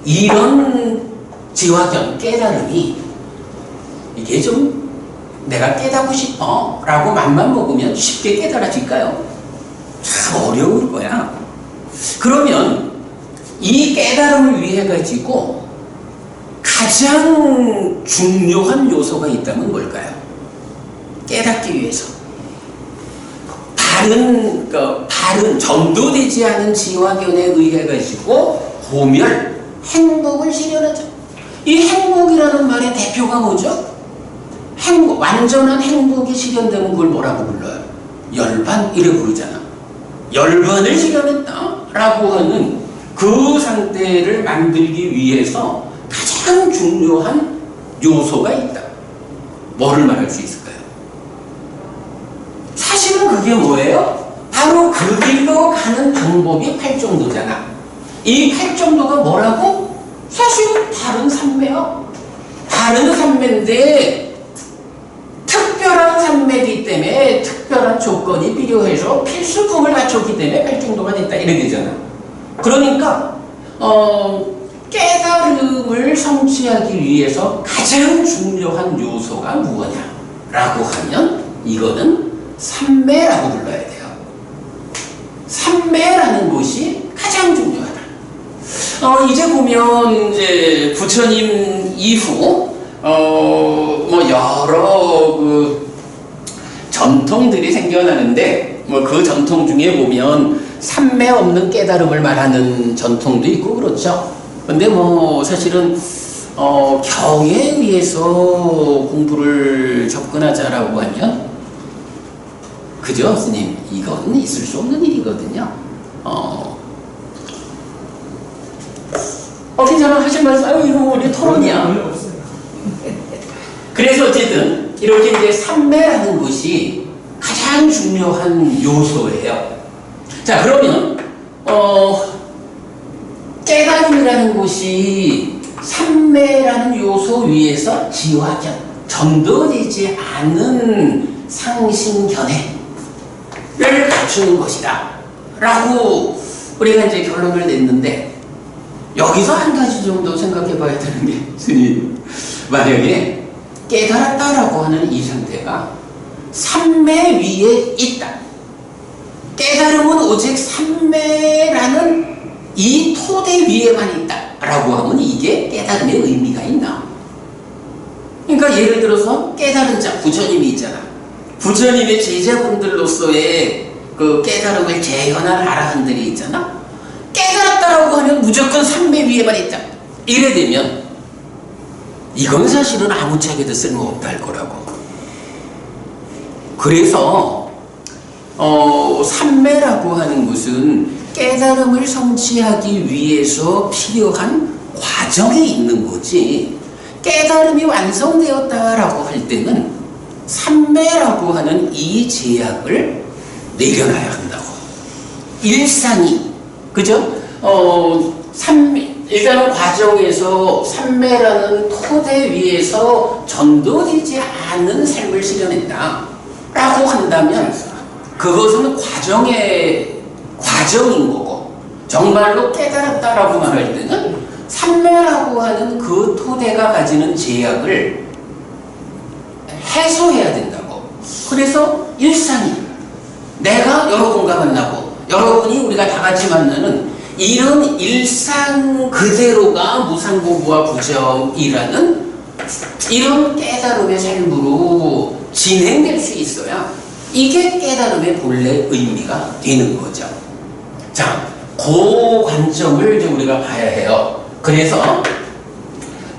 이런 지화견, 깨달음이 이게 좀 내가 깨닫고 싶어 라고 맘만 먹으면 쉽게 깨달아질까요? 참 어려울 거야. 그러면 이 깨달음을 위해 가지고 가장 중요한 요소가 있다면 뭘까요? 깨닫기 위해서 다른 전도되지 않은 지화견에 의해 가지고 고멸, 행복을 실현하죠. 이 행복이라는 말의 대표가 뭐죠? 행복, 완전한 행복이 실현되면 그걸 뭐라고 불러요? 열반, 이래 부르잖아. 열반을 실현했다라고 하는 그 상태를 만들기 위해서 가장 중요한 요소가 있다. 뭐를 말할 수 있을까요? 사실은 그게 뭐예요? 바로 그 길로 가는 방법이 팔정도잖아. 이 팔정도가 뭐라고? 사실은 다른 삼매요. 다른 삼매인데 특별한 삼매이기 때문에 특별한 조건이 필요해서 필수품을 갖췄기 때문에 팔정도가 됐다, 이렇게 되잖아. 그러니까 깨달음을 성취하기 위해서 가장 중요한 요소가 무엇냐라고 하면 이거는 삼매라고 불러야 돼요. 삼매라는 것이 가장 중요하다. 이제 보면 이제 부처님 이후 여러 그 전통들이 생겨나는데 그 전통 중에 보면 삼매 없는 깨달음을 말하는 전통도 있고 그렇죠. 근데 사실은 경에 의해서 공부를 접근하자라고 하면, 그죠, 스님? 이건 있을 수 없는 일이거든요. 괜찮아, 하실 말씀, 이거 우리 토론이야. 그래서 어쨌든 이렇게 이제 삼매라는 것이 가장 중요한 요소예요. 자, 그러면 깨달음이라는 것이 삼매라는 요소 위에서 지화견, 전도되지 않은 상심견해를 갖추는 것이다 라고 우리가 이제 결론을 냈는데, 여기서 한 가지 정도 생각해 봐야 되는 게, 스님, 만약에 깨달았다라고 하는 이 상태가 삼매 위에 있다. 깨달음은 오직 삼매라는 이 토대 위에만 있다라고 하면 이게 깨달음의 의미가 있나? 그러니까 예를 들어서 깨달은 자, 부처님이 있잖아. 부처님의 제자분들로서의 그 깨달음을 재현할 아라한들이 있잖아. 깨달았다라고 하면 무조건 삼매 위에만 있다. 이래 되면 이건 사실은 아무짝에도 쓸모없다 할 거라고. 그래서 삼매라고 하는 것은 깨달음을 성취하기 위해서 필요한 과정에 있는 거지, 깨달음이 완성되었다라고 할 때는 삼매라고 하는 이 제약을 내려놔야 한다고. 일상이, 그죠? 일단 과정에서 삼매라는 토대 위에서 전도되지 않는 삶을 실현했다 라고 한다면 그것은 과정인 거고, 정말로 깨달았다라고 말할 때는 삼매라고 하는 그 토대가 가지는 제약을 해소해야 된다고. 그래서 일상이, 내가 여러분과 만나고 여러분이 우리가 다 같이 만나는 이런 일상 그대로가 무상고부와 부정이라는 이런 깨달음의 삶으로 진행될 수 있어야 이게 깨달음의 본래 의미가 되는 거죠. 자, 그 관점을 이제 우리가 봐야 해요. 그래서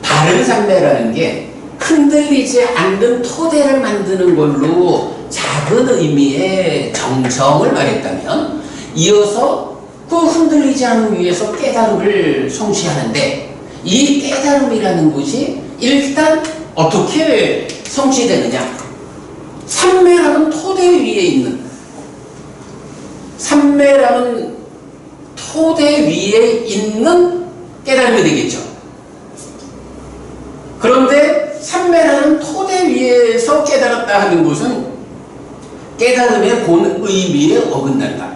바른 삼매라는 게 흔들리지 않는 토대를 만드는 걸로 작은 의미의 정성을 말했다면, 이어서 그 흔들리지 않은 위에서 깨달음을 성취하는데, 이 깨달음이라는 것이 일단 어떻게 성취되느냐? 삼매라는 토대 위에 있는, 삼매라는 토대 위에 있는 깨달음이 되겠죠. 그런데 삼매라는 토대 위에서 깨달았다 하는 것은 깨달음의 본 의미에 어긋난다.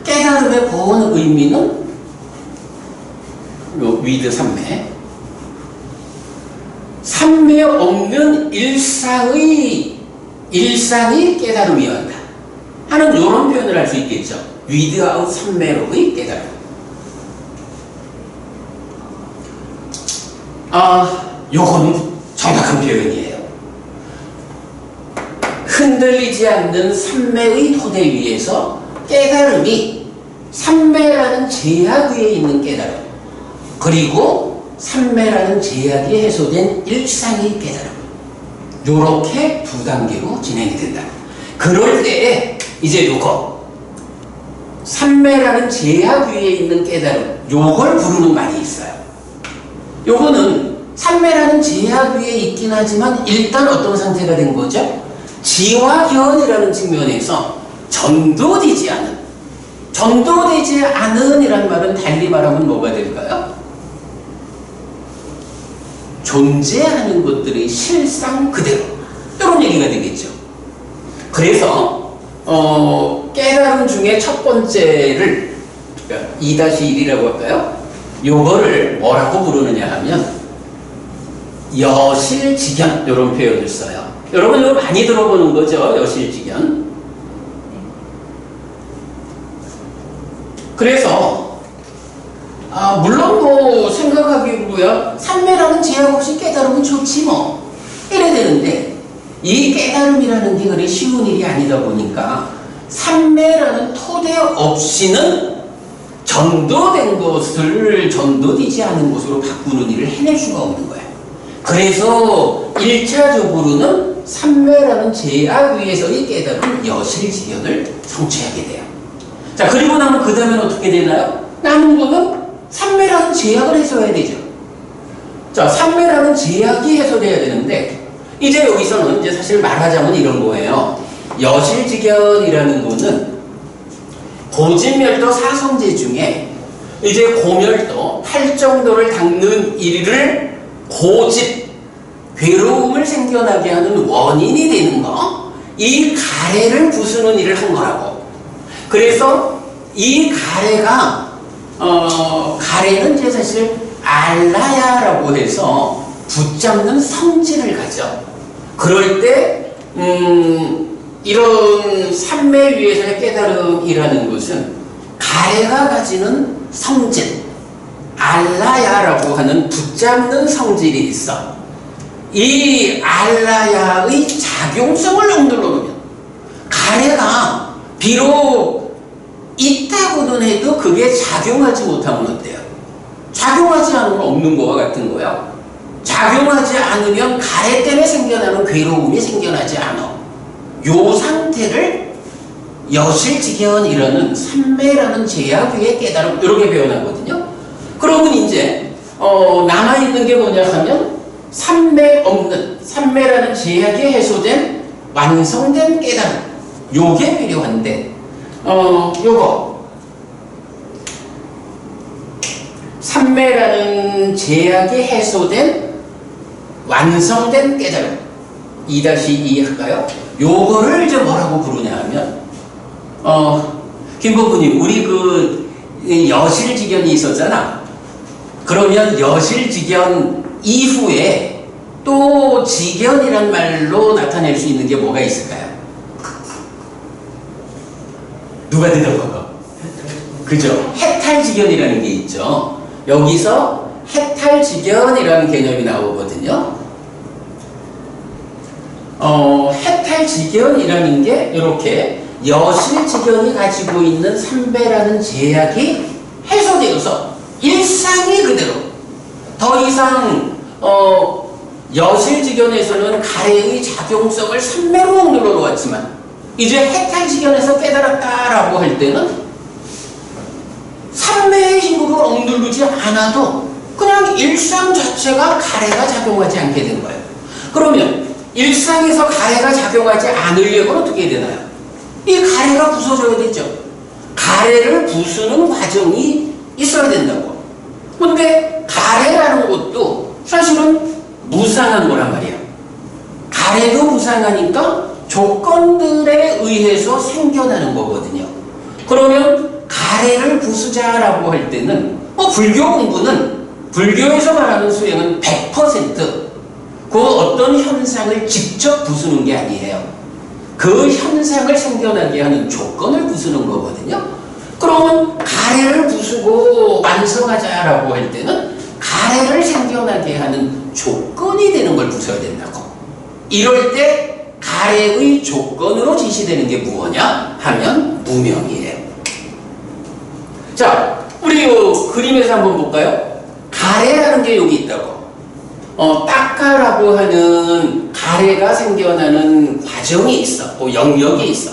깨달음의 본 의미는 위드 삼매, 삼매 없는 일상이 깨달음이어야 한다 하는 이런 표현을 할 수 있겠죠. 위드아웃 삼매로의 깨달음. 요거는 정확한 표현이에요. 흔들리지 않는 삼매의 토대 위에서 깨달음이 삼매라는 제약 위에 있는 깨달음, 그리고 삼매라는 제약이 해소된 일상의 깨달음, 요렇게 두 단계로 진행이 된다. 그럴 때에 이제 요거 삼매라는 제약 위에 있는 깨달음, 요걸 부르는 말이 있어요. 요거는 삼매라는 제약 위에 있긴 하지만 일단 어떤 상태가 된 거죠? 지화견이라는 측면에서 전도되지 않은 이라는 말은 달리 말하면 뭐가 될까요? 존재하는 것들의 실상 그대로, 이런 얘기가 되겠죠. 그래서 깨달음 중에 첫 번째를 2-1이라고 할까요? 요거를 뭐라고 부르느냐 하면 여실직견, 이런 표현을 써요. 여러분 이거 많이 들어보는 거죠, 여실직견. 그래서 물론 뭐 생각하기로야 삼매라는 제약 없이 깨달으면 좋지 뭐 이래 되는데, 이 깨달음이라는 게 그리 쉬운 일이 아니다 보니까 삼매라는 토대 없이는 전도된 것을 전도되지 않은 것으로 바꾸는 일을 해낼 수가 없는 거야. 그래서 1차적으로는 삼매라는 제약 위에서의 깨달음 여실직견을 성취하게 돼요. 자, 그리고 나면 그 다음엔 어떻게 되나요? 남은 거는 삼매라는 제약을 해소해야 되죠. 자, 삼매라는 제약이 해소돼야 되는데, 이제 여기서는 이제 사실 말하자면 이런 거예요. 여실직견이라는 거는 고진멸도 사성제 중에 이제 고멸도, 팔정도를 닦는 일을 고집, 괴로움을 생겨나게 하는 원인이 되는 거, 이 가래를 부수는 일을 한 거라고. 그래서 이 가래가 가래는 이제 사실 알라야라고 해서 붙잡는 성질을 가져. 그럴 때 이런 삼매 위에서의 깨달음이라는 것은 가래가 가지는 성질, 알라야라고 하는 붙잡는 성질이 있어. 이 알라야의 작용성을 억눌러 놓으면 가래가 비록 있다고는 해도 그게 작용하지 못하면 어때요? 작용하지 않으면 없는 거와 같은 거야. 작용하지 않으면 가래 때문에 생겨나는 괴로움이 생겨나지 않아. 요 상태를 여실직연이라는 삼매라는 제약 위에 깨달음, 이렇게 표현하거든요. 그러면 이제 남아있는 게 뭐냐 하면 삼매 없는, 삼매라는 제약이 해소된 완성된 깨달음, 요게 필요한데 요거 삼매라는 제약이 해소된 완성된 깨달음 2-2 할까요? 요거를 이제 뭐라고 부르냐 하면 김보부님, 우리 그 여실직연이 있었잖아. 그러면 여실직연 이후에 또 직연이란 말로 나타낼 수 있는 게 뭐가 있을까요? 누가 대답할까? 그죠? 해탈직연이라는 게 있죠. 여기서 해탈직연이라는 개념이 나오거든요. 해탈직연이라는 게 이렇게 여실직연이 가지고 있는 삼배라는 제약이 해소되어서 일상이 그대로 더 이상 여실직연에서는 가래의 작용성을 삼매로 억눌러 놓았지만 이제 해탈직연에서 깨달았다라고 할 때는 삼매의 힘으로 억누르지 않아도 그냥 일상 자체가 가래가 작용하지 않게 된 거예요. 그러면 일상에서 가래가 작용하지 않으려면 어떻게 해야 되나요? 이 가래가 부서져야 되죠. 가래를 부수는 과정이 있어야 된다고. 근데 가래라는 것도 사실은 무상한 거란 말이야. 가래도 무상하니까 조건들에 의해서 생겨나는 거거든요. 그러면 가래를 부수자라고 할 때는 불교 공부는 불교에서 말하는 수행은 100% 그 어떤 현상을 직접 부수는 게 아니에요. 그 현상을 생겨나게 하는 조건을 부수는 거거든요. 그러면 가래를 부수고 완성하자라고 할 때는 가래를 생겨나게 하는 조건이 되는 걸 부숴야 된다고. 이럴 때 가래의 조건으로 지시되는 게 무엇이냐 하면 무명이에요. 자, 우리 이 그림에서 한번 볼까요? 가래라는 게 여기 있다고. 딱가라고 하는 가래가 생겨나는 과정이 있어. 또 영역이 있어.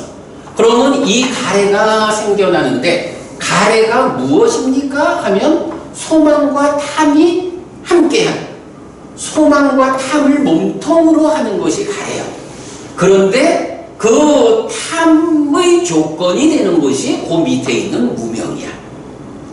그러면 이 가래가 생겨나는데 가래가 무엇입니까? 하면 소망과 탐이 함께한, 소망과 탐을 몸통으로 하는 것이 가래요. 그런데 그 탐의 조건이 되는 것이 그 밑에 있는 무명이야.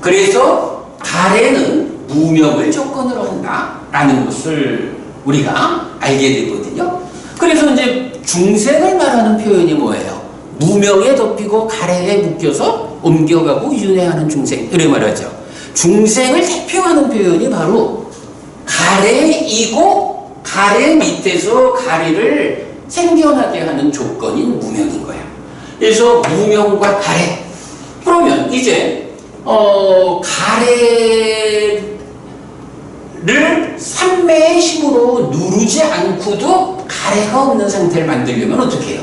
그래서 가래는 무명을 조건으로 한다라는 것을 우리가 알게 되거든요. 그래서 이제 중생을 말하는 표현이 뭐예요? 무명에 덮이고 가래에 묶여서 옮겨가고 윤회하는 중생, 이렇게 말하죠. 중생을 대표하는 표현이 바로 가래이고 가래 밑에서 가래를 생겨나게 하는 조건인 무명인 거야. 그래서 무명과 가래. 그러면 이제 가래를 삼매의 힘으로 누르지 않고도 가래가 없는 상태를 만들려면 어떻게 해요?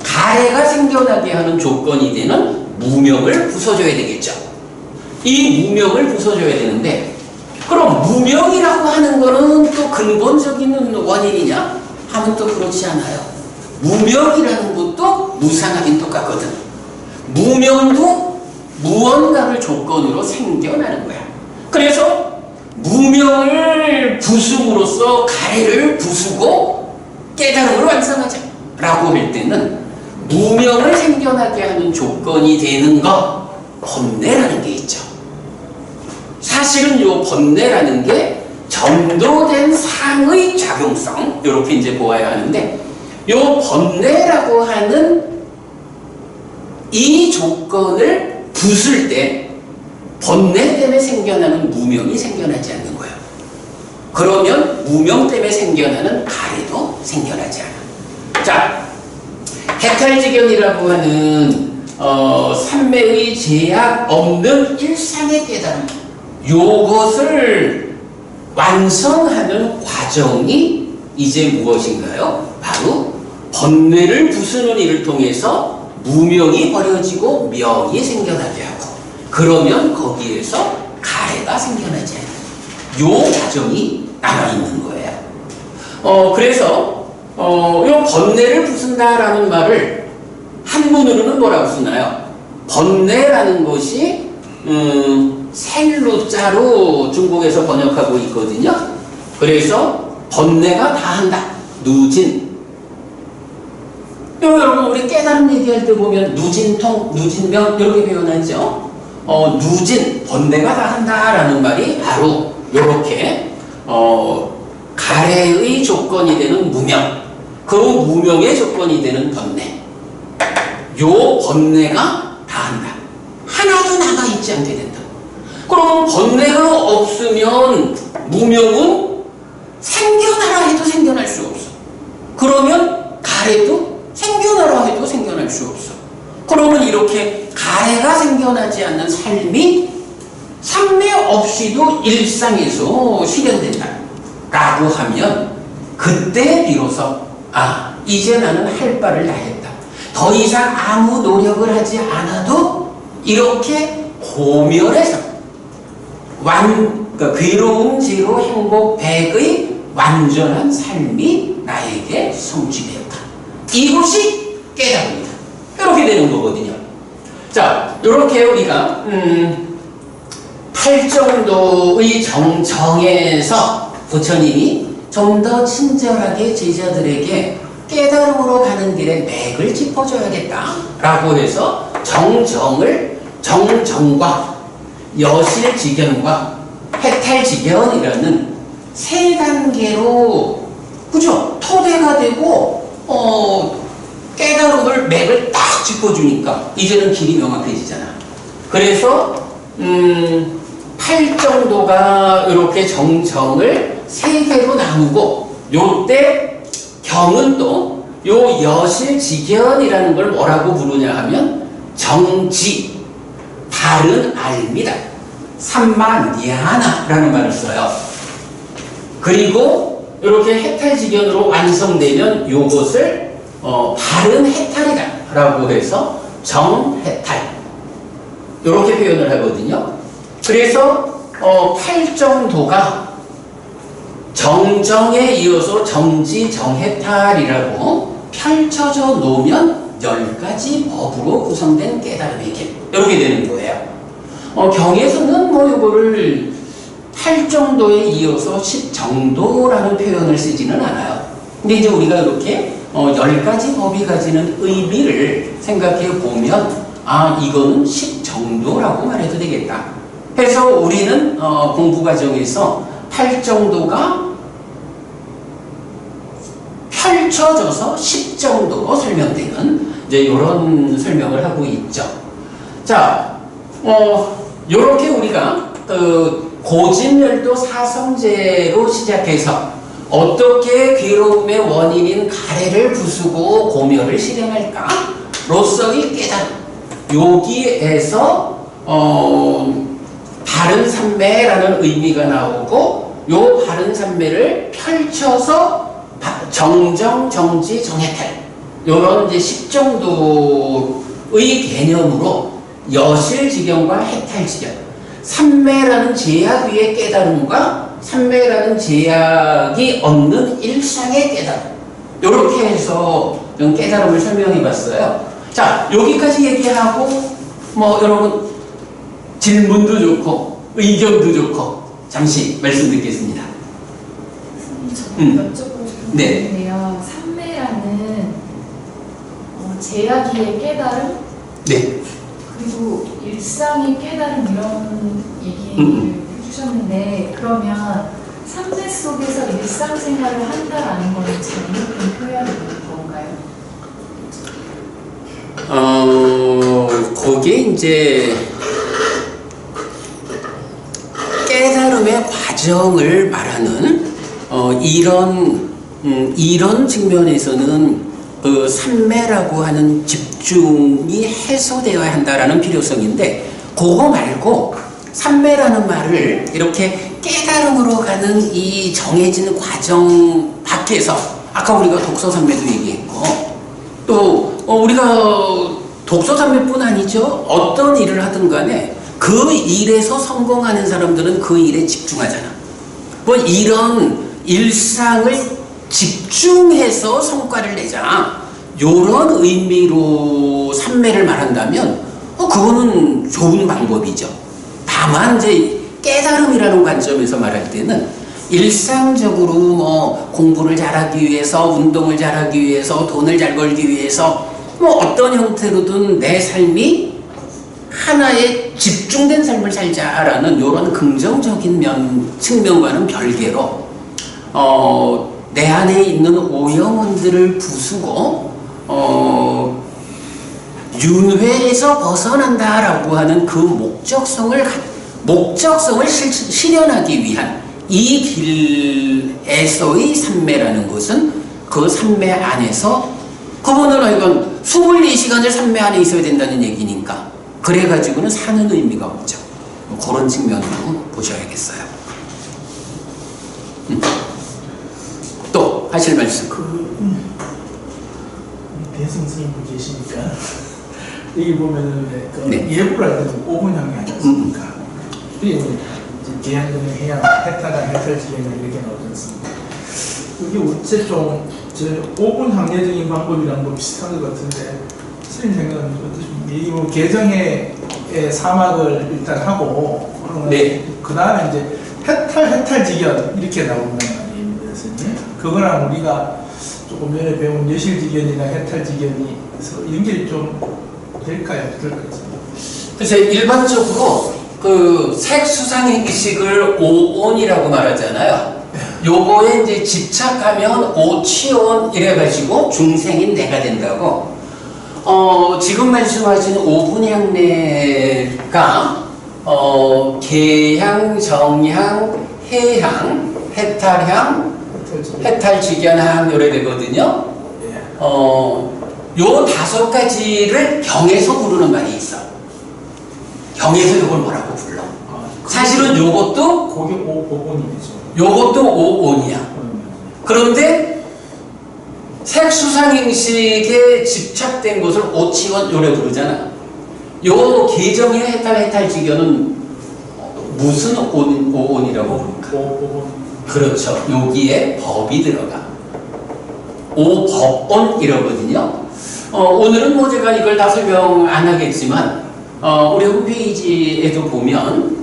가래가 생겨나게 하는 조건이 되는 무명을 부숴줘야 되겠죠. 이 무명을 부숴줘야 되는데, 그럼 무명이라고 하는 거는 또 근본적인 원인이냐? 하면 또 그렇지 않아요. 무명이라는 것도 무상하긴 똑같거든. 무명도 무언가를 조건으로 생겨나는 거야. 그래서 무명을 부숨으로써 가래를 부수고 깨달음을 완성하자 라고 할 때는 무명을 생겨나게 하는 조건이 되는 것, 번뇌라는 게 있죠. 사실은 이 번뇌라는 게 전도된 상의 작용성, 이렇게 이제 보아야 하는데, 이 번뇌라고 하는 이 조건을 부술 때 번뇌 때문에 생겨나는 무명이 생겨나지 않는 거예요. 그러면 무명 때문에 생겨나는 가래도 생겨나지 않아. 자, 해탈지견이라고 하는 삼매의 제약 없는 일상의 깨달음, 요것을 완성하는 과정이 이제 무엇인가요? 바로 번뇌를 부수는 일을 통해서 무명이 버려지고 명이 생겨나게 하고, 그러면 거기에서 가래가 생겨나지 않아요. 요 과정이 남아있는 거예요. 그래서 요 번뇌를 부순다라는 말을 한문으로는 뭐라고 쓰나요? 번뇌라는 것이 생루자로 중국에서 번역하고 있거든요. 그래서 번뇌가 다 한다. 누진. 여러분 우리 깨달음 얘기할 때 보면 누진통, 누진명 이렇게 표현하죠. 누진, 번뇌가 다 한다라는 말이 바로 이렇게 가래의 조건이 되는 무명, 그 무명의 조건이 되는 번뇌. 요 번뇌가 다 한다. 하나도 남아있지 않게 된다. 그러면 번뇌가 없으면 무명은 생겨나라 해도 생겨날 수 없어. 그러면 가래도 생겨나라 해도 생겨날 수 없어. 그러면 이렇게 가래가 생겨나지 않는 삶이 삼매 없이도 일상에서 실현된다 라고 하면, 그때 비로소 이제 나는 할 바를 다 했다. 더 이상 아무 노력을 하지 않아도 이렇게 고멸해서 그러니까 괴로움 제로 행복 100의 완전한 삶이 나에게 성취되었다. 이것이 깨달음이다. 이렇게 되는 거거든요. 자, 이렇게 우리가 8정도의 정에서 부처님이 좀 더 친절하게 제자들에게 깨달음으로 가는 길에 맥을 짚어줘야겠다라고 해서 정정과 여실지견과 해탈지견이라는 세 단계로, 그죠? 토대가 되고 깨달음을 맥을 딱 짚어주니까 이제는 길이 명확해지잖아. 그래서 8정도가 이렇게 정을 세 개로 나누고, 요때 경은 또 요 여실지견이라는 걸 뭐라고 부르냐 하면 정지, 바른 알미다, 삼마니아나라는 말을 써요. 그리고 이렇게 해탈지견으로 완성되면 요것을 바른 해탈이다 라고 해서 정해탈, 이렇게 표현을 하거든요. 그래서 8정도가 정정에 이어서 정지, 정해탈이라고 펼쳐져 놓으면 10가지 법으로 구성된 깨달음의 길, 이렇게 되는 거예요. 경에서는 요거를 8정도에 이어서 10정도라는 표현을 쓰지는 않아요. 근데 이제 우리가 이렇게 10가지 법이 가지는 의미를 생각해 보면 이거는 10정도라고 말해도 되겠다 해서 우리는 공부 과정에서 8정도가 펼쳐져서 10정도로 설명되는 이제 이런 설명을 하고 있죠. 자, 요렇게 우리가 고진열도 사성제로 시작해서 어떻게 괴로움의 원인인 가래를 부수고 고멸을 실행할까? 로서의 깨달음. 여기에서 바른 삼매라는 의미가 나오고, 요 바른 삼매를 펼쳐서 정정, 정지, 정해탈, 요런 이제 10정도의 개념으로 여실지견과 해탈지견, 삼매라는 제약 위의 깨달음과 삼매라는 제약이 없는 일상의 깨달음, 요렇게 해서 좀 깨달음을 설명해 봤어요. 자, 여기까지 얘기하고 여러분 질문도 좋고 의견도 좋고 잠시 말씀 듣겠습니다. 선생님, 저 여쭤보고 싶은 게 네. 있는데요. 삼매라는 제약의 깨달음, 네. 그리고 일상의 깨달음, 이런 얘기를 해주셨는데, 그러면 삼매 속에서 일상생활을 한다라는 건 잘못된 표현인 건가요? 거기에 이제 깨달음의 과정을 말하는 이런 측면에서는 그 삼매라고 하는 집중이 해소되어야 한다라는 필요성인데, 그거 말고 삼매라는 말을 이렇게 깨달음으로 가는 이 정해진 과정 밖에서, 아까 우리가 독서삼매도 얘기했고, 또 우리가 독서삼매뿐 아니죠. 어떤 일을 하든 간에 그 일에서 성공하는 사람들은 그 일에 집중하잖아. 뭐 이런 일상을 집중해서 성과를 내자, 요런 의미로 삼매를 말한다면 그거는 좋은 방법이죠. 다만 이제 깨달음이라는 관점에서 말할 때는 일상적으로 뭐 공부를 잘하기 위해서, 운동을 잘하기 위해서, 돈을 잘 벌기 위해서 뭐 어떤 형태로든 내 삶이 하나에 집중된 삶을 살자라는 이런 긍정적인 측면과는 별개로 내 안에 있는 오영혼들을 부수고 윤회에서 벗어난다라고 하는 그 목적성을 실현하기 위한 이 길에서의 삼매라는 것은 그 삼매 안에서, 그분은 이건 24시간을 삼매 안에 있어야 된다는 얘기니까 그래가지고는 사는 의미가 없죠. 그런 측면으로 보셔야겠어요. 또 하실 말씀. 대승 스님도 계시니까 여기 보면은 네. 예불 할 때도 5분향이 하지 않습니까? 그리고 이제 계양근의 해양, 해탈한 해탈지경이 이렇게 나오지 않습니까? 이게 어째 좀 5분 항례적인 방법이랑 뭐 비슷한 것 같은데, 스님 생각은 어떠십니까? 뭐 개정의 사막을 일단 하고, 네. 그 다음에 이제 해탈지경 이렇게 나온단 말입니다, 스님. 그거랑 우리가 조금 전에 배운 여실지견이나 해탈지견이 연결이 좀 될까요? 어떨까요? 글쎄, 일반적으로 그 색수상행식을 오온이라고 말하잖아요. 요거에 이제 집착하면 오치온 이래가지고 중생인 내가 된다고. 지금 말씀하신 오분향례가 계향, 정향, 해향, 해탈향, 해탈직연향 요래 되거든요. 요 5가지를 경에서 부르는 말이 있어. 경에서 요걸 뭐라고 불러? 사실은 요것도 그게 5번이죠. 요것도 오온이야. 그런데 색수상행식에 집착된 것을 오치원 요래 부르잖아. 요 계정의 해탈직연은 무슨 오온이라고 부를까? 5번. 그렇죠. 여기에 법이 들어가. 오법온 이러거든요. 오늘은 뭐 제가 이걸 다 설명 안 하겠지만, 우리 홈페이지에도 보면,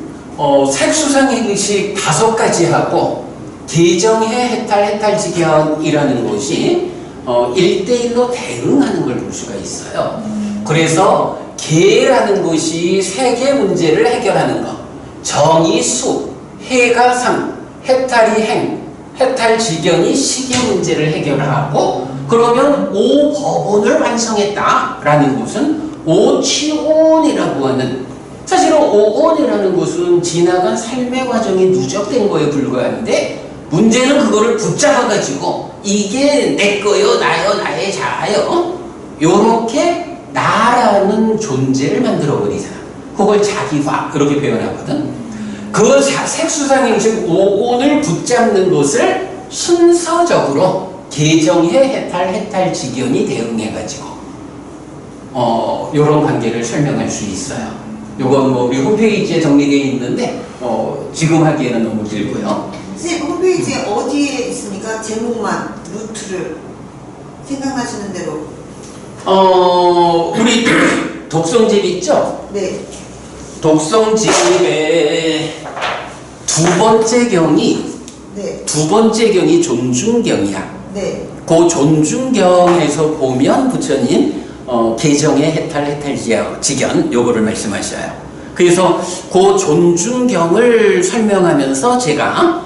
색수상행식 5가지 하고, 계정해 해탈직연이라는 것이 1대1로 대응하는 걸 볼 수가 있어요. 그래서 계라는 것이 세계 문제를 해결하는 것, 정이 수, 해가 상, 해탈이 행, 해탈직연이 시계 문제를 해결하고, 그러면 오법원을 완성했다라는 것은 오치온이라고 하는, 사실은 오온이라는 것은 지나간 삶의 과정이 누적된 거에 불과한데, 문제는 그거를 붙잡아가지고 이게 내 거요, 나요, 나의 자요, 요렇게 나라는 존재를 만들어버리잖아. 그걸 자기화 그렇게 표현하거든. 그 색수상행식 5온을 붙잡는 것을 순서적으로 계정해 해탈직연이 대응해가지고 요런 관계를 설명할 수 있어요. 요건 뭐 우리 홈페이지에 정리되어 있는데 지금 하기에는 너무 길고요. 선생님 홈페이지에 어디에 있습니까? 제목만, 루트를 생각나시는 대로. 우리 독성집 있죠? 네. 독성집의 두 번째 경이 존중경이야. 네. 그 존중경에서 보면 부처님 계정의 해탈직연 요거를 말씀하셔요. 그래서 그 존중경을 설명하면서 제가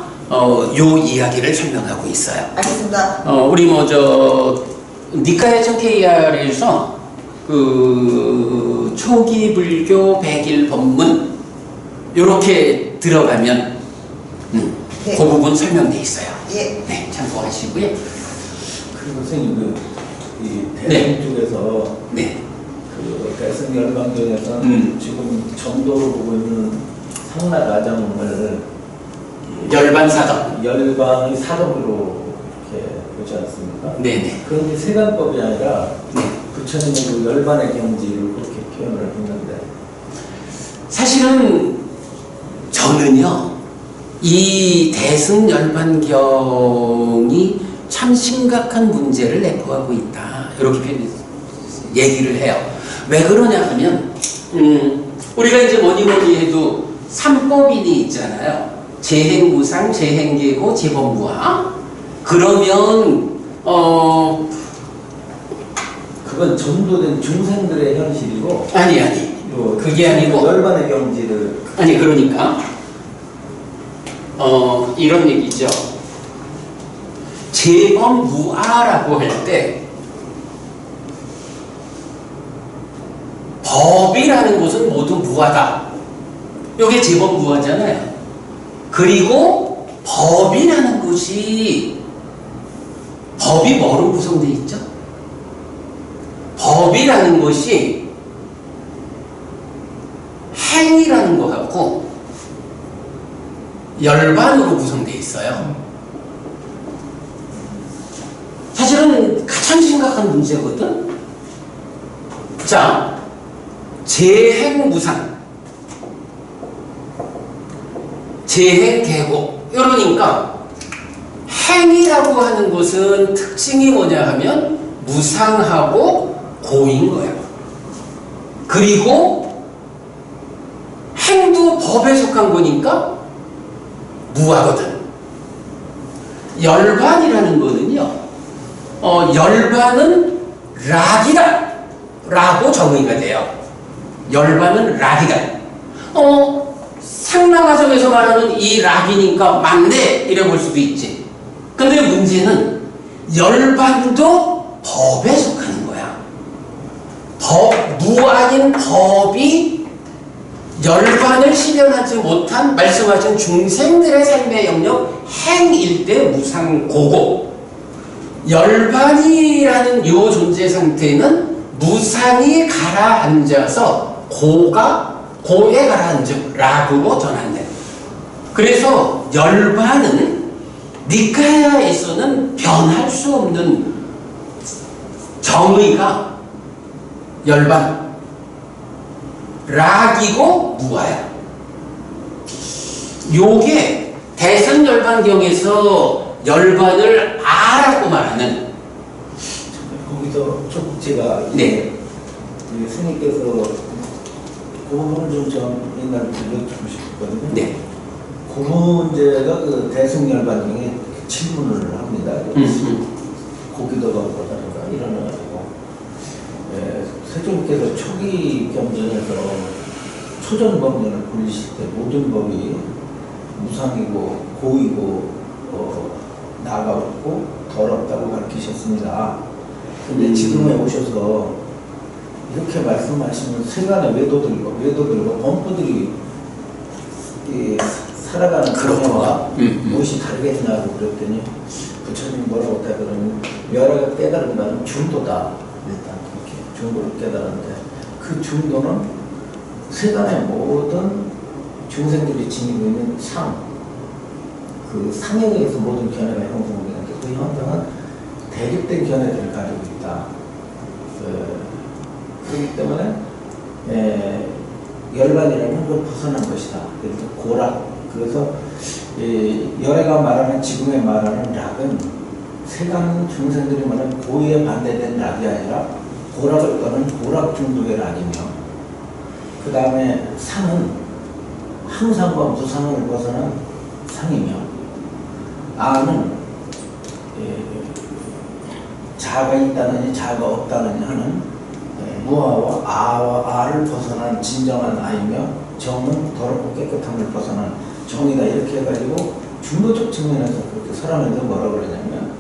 요 이야기를 설명하고 있어요. 알겠습니다. 우리 니카야청 KR에서 그 초기 불교 백일 법문 요렇게 들어가면 네. 그 부분 설명돼 있어요. 예. 네, 참고하시고요. 그리고 선생님 이 네. 대승 쪽에서 네. 그 대승 열방경에서 지금 전도를 보고 있는 상나가정을 열반사덕. 열방의 사덕으로 이렇게 보지 않습니까? 네네. 그런데 세간법이 아니라 네. 부처님의 그 열반의 경지를 그렇게 표현을 했는데 사실은 저는요, 이 대승열반경이 참 심각한 문제를 내포하고 있다. 이렇게 얘기를 해요. 왜 그러냐 하면, 우리가 이제 뭐니 해도 삼법인이 있잖아요. 재행무상, 재행계고, 재범무화. 그러면, 그건 전도된 중생들의 현실이고 아니. 그게 아니고. 열반의 경지를 아니, 그러니까, 이런 얘기죠. 재범무아라고 할 때, 법이라는 것은 모두 무아다. 이게 재범무아잖아요. 그리고 법이라는 것이, 법이 뭐로 구성되어 있죠? 법이라는 것이 행이라는 것 같고 열반으로 구성되어 있어요. 사실은 가장 심각한 문제거든. 자, 재행무상, 재행계고. 이러니까 행이라고 하는 것은 특징이 뭐냐 하면 무상하고 고인 거예요. 그리고 행도 법에 속한 거니까 무하거든. 열반이라는 거는요, 열반은 락이다 라고 정의가 돼요. 열반은 락이다. 상나가정에서 말하는 이 락이니까 맞네 이래 볼 수도 있지. 근데 문제는 열반도 법에 속하는 거야. 무아인 법이 열반을 실현하지 못한 말씀하신 중생들의 삶의 영역 행일 때 무상고고, 열반이라는 요 존재 상태는 무상이 가라앉아서 고에 가라앉은 락으로 전환돼. 그래서 열반은 니카야에서는 변할 수 없는 정의가 열반, 락이고 무아야. 요게 대승열반경에서 열반을 아라고 말하는. 거기서 제가 네. 스님께서 그 부분을 좀 옛날에 들려주고 싶거든요. 네. 그 문제가 그 대승열반경에 질문을 합니다. 고기도가 어떠다든가 일어나가지고 세종께서 초기 경전에서 초전법론을 불리실 때 모든 법이 무상이고 고이고 나가고 더럽다고 가르치셨습니다. 근데 지금에 오셔서 이렇게 말씀하시면 세간의 외도들과 범부들이 살아가는 그녀와 무엇이 다르겠냐고 그랬더니 부처님이 뭐라고 했다 그러면 멸하게 깨달은다는 중도다. 일단 그렇게 중도를 깨달았는데 그 중도는 세간의 모든 중생들이 지니고 있는 그 상에 의해서 모든 견해가 형성되는데 그 현상은 대립된 견해들을 가지고 있다. 그렇기 때문에 열반이라는 걸 벗어난 것이다. 그래서 고락. 그래서 열애가 말하는 지금의 말하는 락은 세간 중생들이 말하는 고의에 반대된 락이 아니라 고락을 떠는 고락 중도의 락이며, 그 다음에 상은 항상과 무상을 벗어난 상이며, 아는 자가 있다느니 자가 없다느니 하는 무아와 아를 벗어난 진정한 아이며, 정은 더럽고 깨끗함을 벗어난 정이다. 이렇게 해가지고 중도적 측면에서 그렇게 설하면서 뭐라고 그러냐면,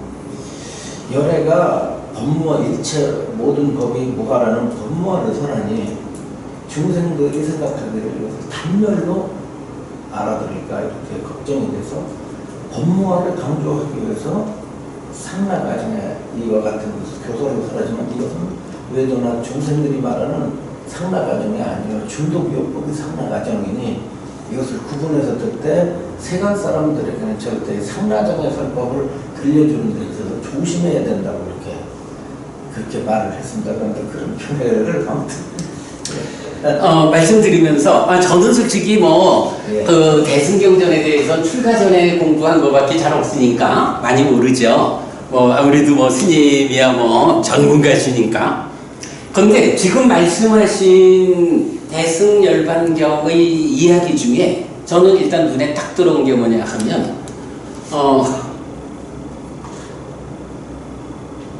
열애가 법무와 일체 모든 법이 무가라는 법무화를 설하니 중생들이 생각하기를 단멸로 알아들을까 이렇게 걱정이 돼서 법무화를 강조하기 위해서 상나가정에 이와 같은 것을 교사로 사라지만 이것은 외도나 중생들이 말하는 상나가정이 아니요 중도교육법이 상나가정이니 이것을 구분해서 들 때 세간 사람들에게는 절대 상나정의 설법을 들려주는 데 있어서 조심해야 된다고 그렇게 말을 했습니다. 그런데 그런 표현을 아무튼 말씀드리면서 저는 솔직히 예. 그 대승경전에 대해서 출가 전에 공부한 것밖에 잘 없으니까 많이 모르죠. 아무래도 스님이야 전문가시니까. 그런데 지금 말씀하신 대승열반경의 이야기 중에 저는 일단 눈에 딱 들어온 게 뭐냐 하면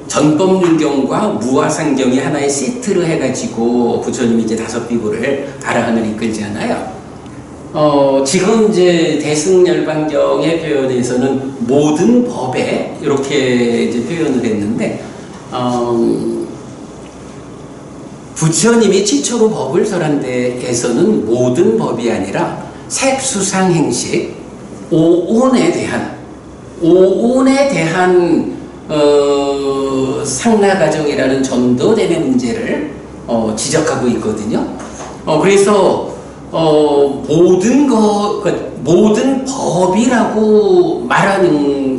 전법륜경과 무화상경이 하나의 세트로 해가지고 부처님이 이제 5비구를 아라한을 이끌잖아요. 지금 이제 대승열반경의 표현에서는 모든 법에 이렇게 이제 표현을 했는데, 부처님이 최초로 법을 설한 데에서는 모든 법이 아니라 색수상행식, 오온에 대한 상나가정이라는 전도됨의 문제를 지적하고 있거든요. 그래서 모든 법이라고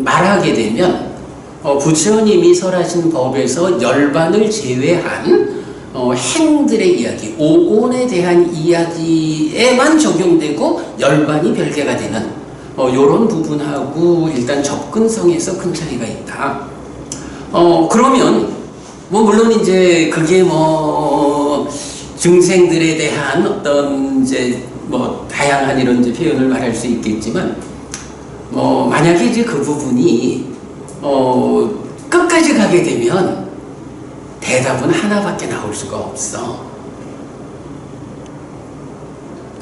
말하게 되면 부처님이 설하신 법에서 열반을 제외한 행들의 이야기, 오온에 대한 이야기에만 적용되고 열반이 별개가 되는 이런 부분하고 일단 접근성에서 큰 차이가 있다. 그러면 물론 이제 그게 중생들에 대한 어떤 이제 다양한 이런 이제 표현을 말할 수 있겠지만, 만약에 이제 그 부분이 끝까지 가게 되면 대답은 하나밖에 나올 수가 없어.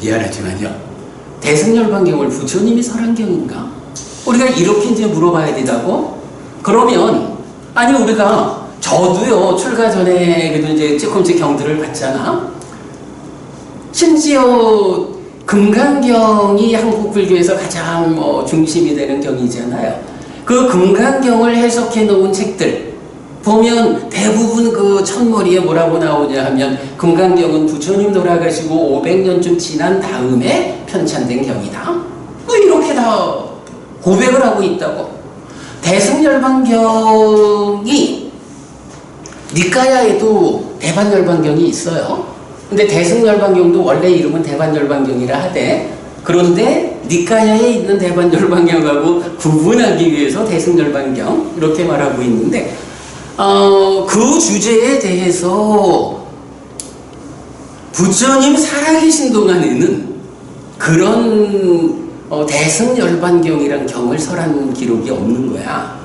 미안하지만요. 대승열반경을 부처님이 설한 경인가? 우리가 이렇게 이제 물어봐야 되다고? 그러면 아니 우리가 저도요 출가 전에 그래도 이제 조금씩 경들을 봤잖아. 심지어 금강경이 한국 불교에서 가장 중심이 되는 경이잖아요. 그 금강경을 해석해 놓은 책들 보면 대부분 그 첫머리에 뭐라고 나오냐 하면 금강경은 부처님 돌아가시고 500년쯤 지난 다음에 편찬된 경이다. 이렇게 다 고백을 하고 있다고. 대승열반경이 니까야에도 대반열반경이 있어요. 근데 대승열반경도 원래 이름은 대반열반경이라 하되, 그런데 니까야에 있는 대반열반경하고 구분하기 위해서 대승열반경 이렇게 말하고 있는데, 그 주제에 대해서 부처님 살아계신 동안에는 그런 대승열반경이란 경을 설한 기록이 없는 거야.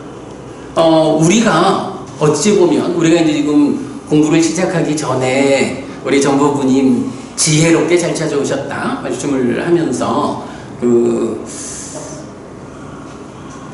우리가 어찌 보면 우리가 이제 지금 공부를 시작하기 전에 우리 정보부님 지혜롭게 잘 찾아오셨다 말씀을 하면서 그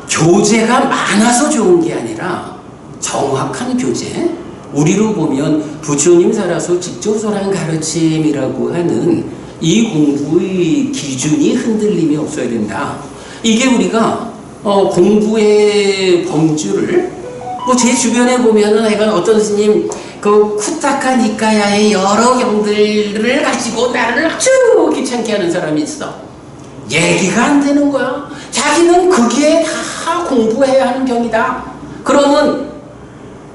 교재가 많아서 좋은 게 아니라 정확한 교재, 우리로 보면 부처님 살아서 직접 설한 가르침이라고 하는 이 공부의 기준이 흔들림이 없어야 된다. 이게 우리가 공부의 범주를 제 주변에 보면은 약간 어떤 스님 그 쿠타카 니까야의 여러 경들을 가지고 나를 아주 귀찮게 하는 사람이 있어. 얘기가 안 되는 거야. 자기는 그게 다 공부해야 하는 경이다. 그러면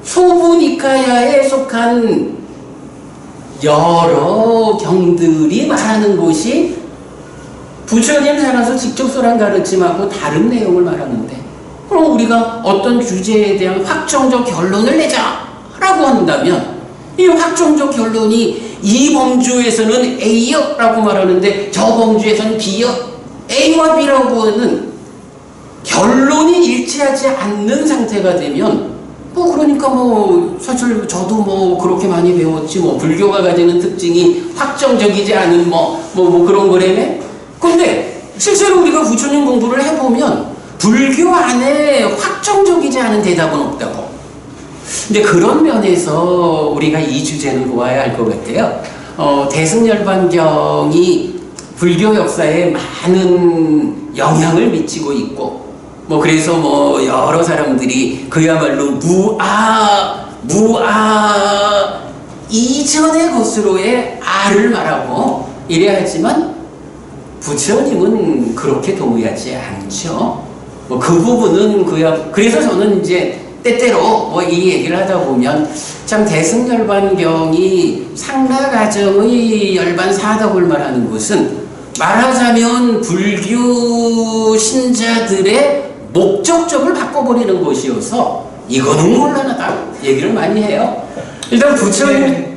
소부 니까야에 속한 여러 경들이 말하는 것이 부처님 살아서 직접 설한 가르침하고 다른 내용을 말하는데, 그럼 우리가 어떤 주제에 대한 확정적 결론을 내자라고 한다면 이 확정적 결론이 이 범주에서는 A여 라고 말하는데 저 범주에서는 B여, A와 B라고 하는 결론이 일치하지 않는 상태가 되면 그러니까 사실 저도 그렇게 많이 배웠지 불교가 가지는 특징이 확정적이지 않은 그런 거라며. 근데 실제로 우리가 부처님 공부를 해보면 불교 안에 확정적이지 않은 대답은 없다고. 근데 그런 면에서 우리가 이 주제는 보아야 할 것 같아요. 대승열반경이 불교 역사에 많은 영향을 미치고 있고, 뭐 그래서 뭐 여러 사람들이 그야말로 무아 이전의 것으로의 아를 말하고 이래야 하지만 부처님은 그렇게 동의하지 않죠. 뭐 그 부분은 그래서 저는 이제 때때로 뭐 이 얘기를 하다 보면 참 대승열반경이 상라가정의 열반 사덕을 말하는 것은 말하자면 불교 신자들의 목적점을 바꿔버리는 것이어서 이거는 곤란하다 얘기를 많이 해요. 일단 부처님 네,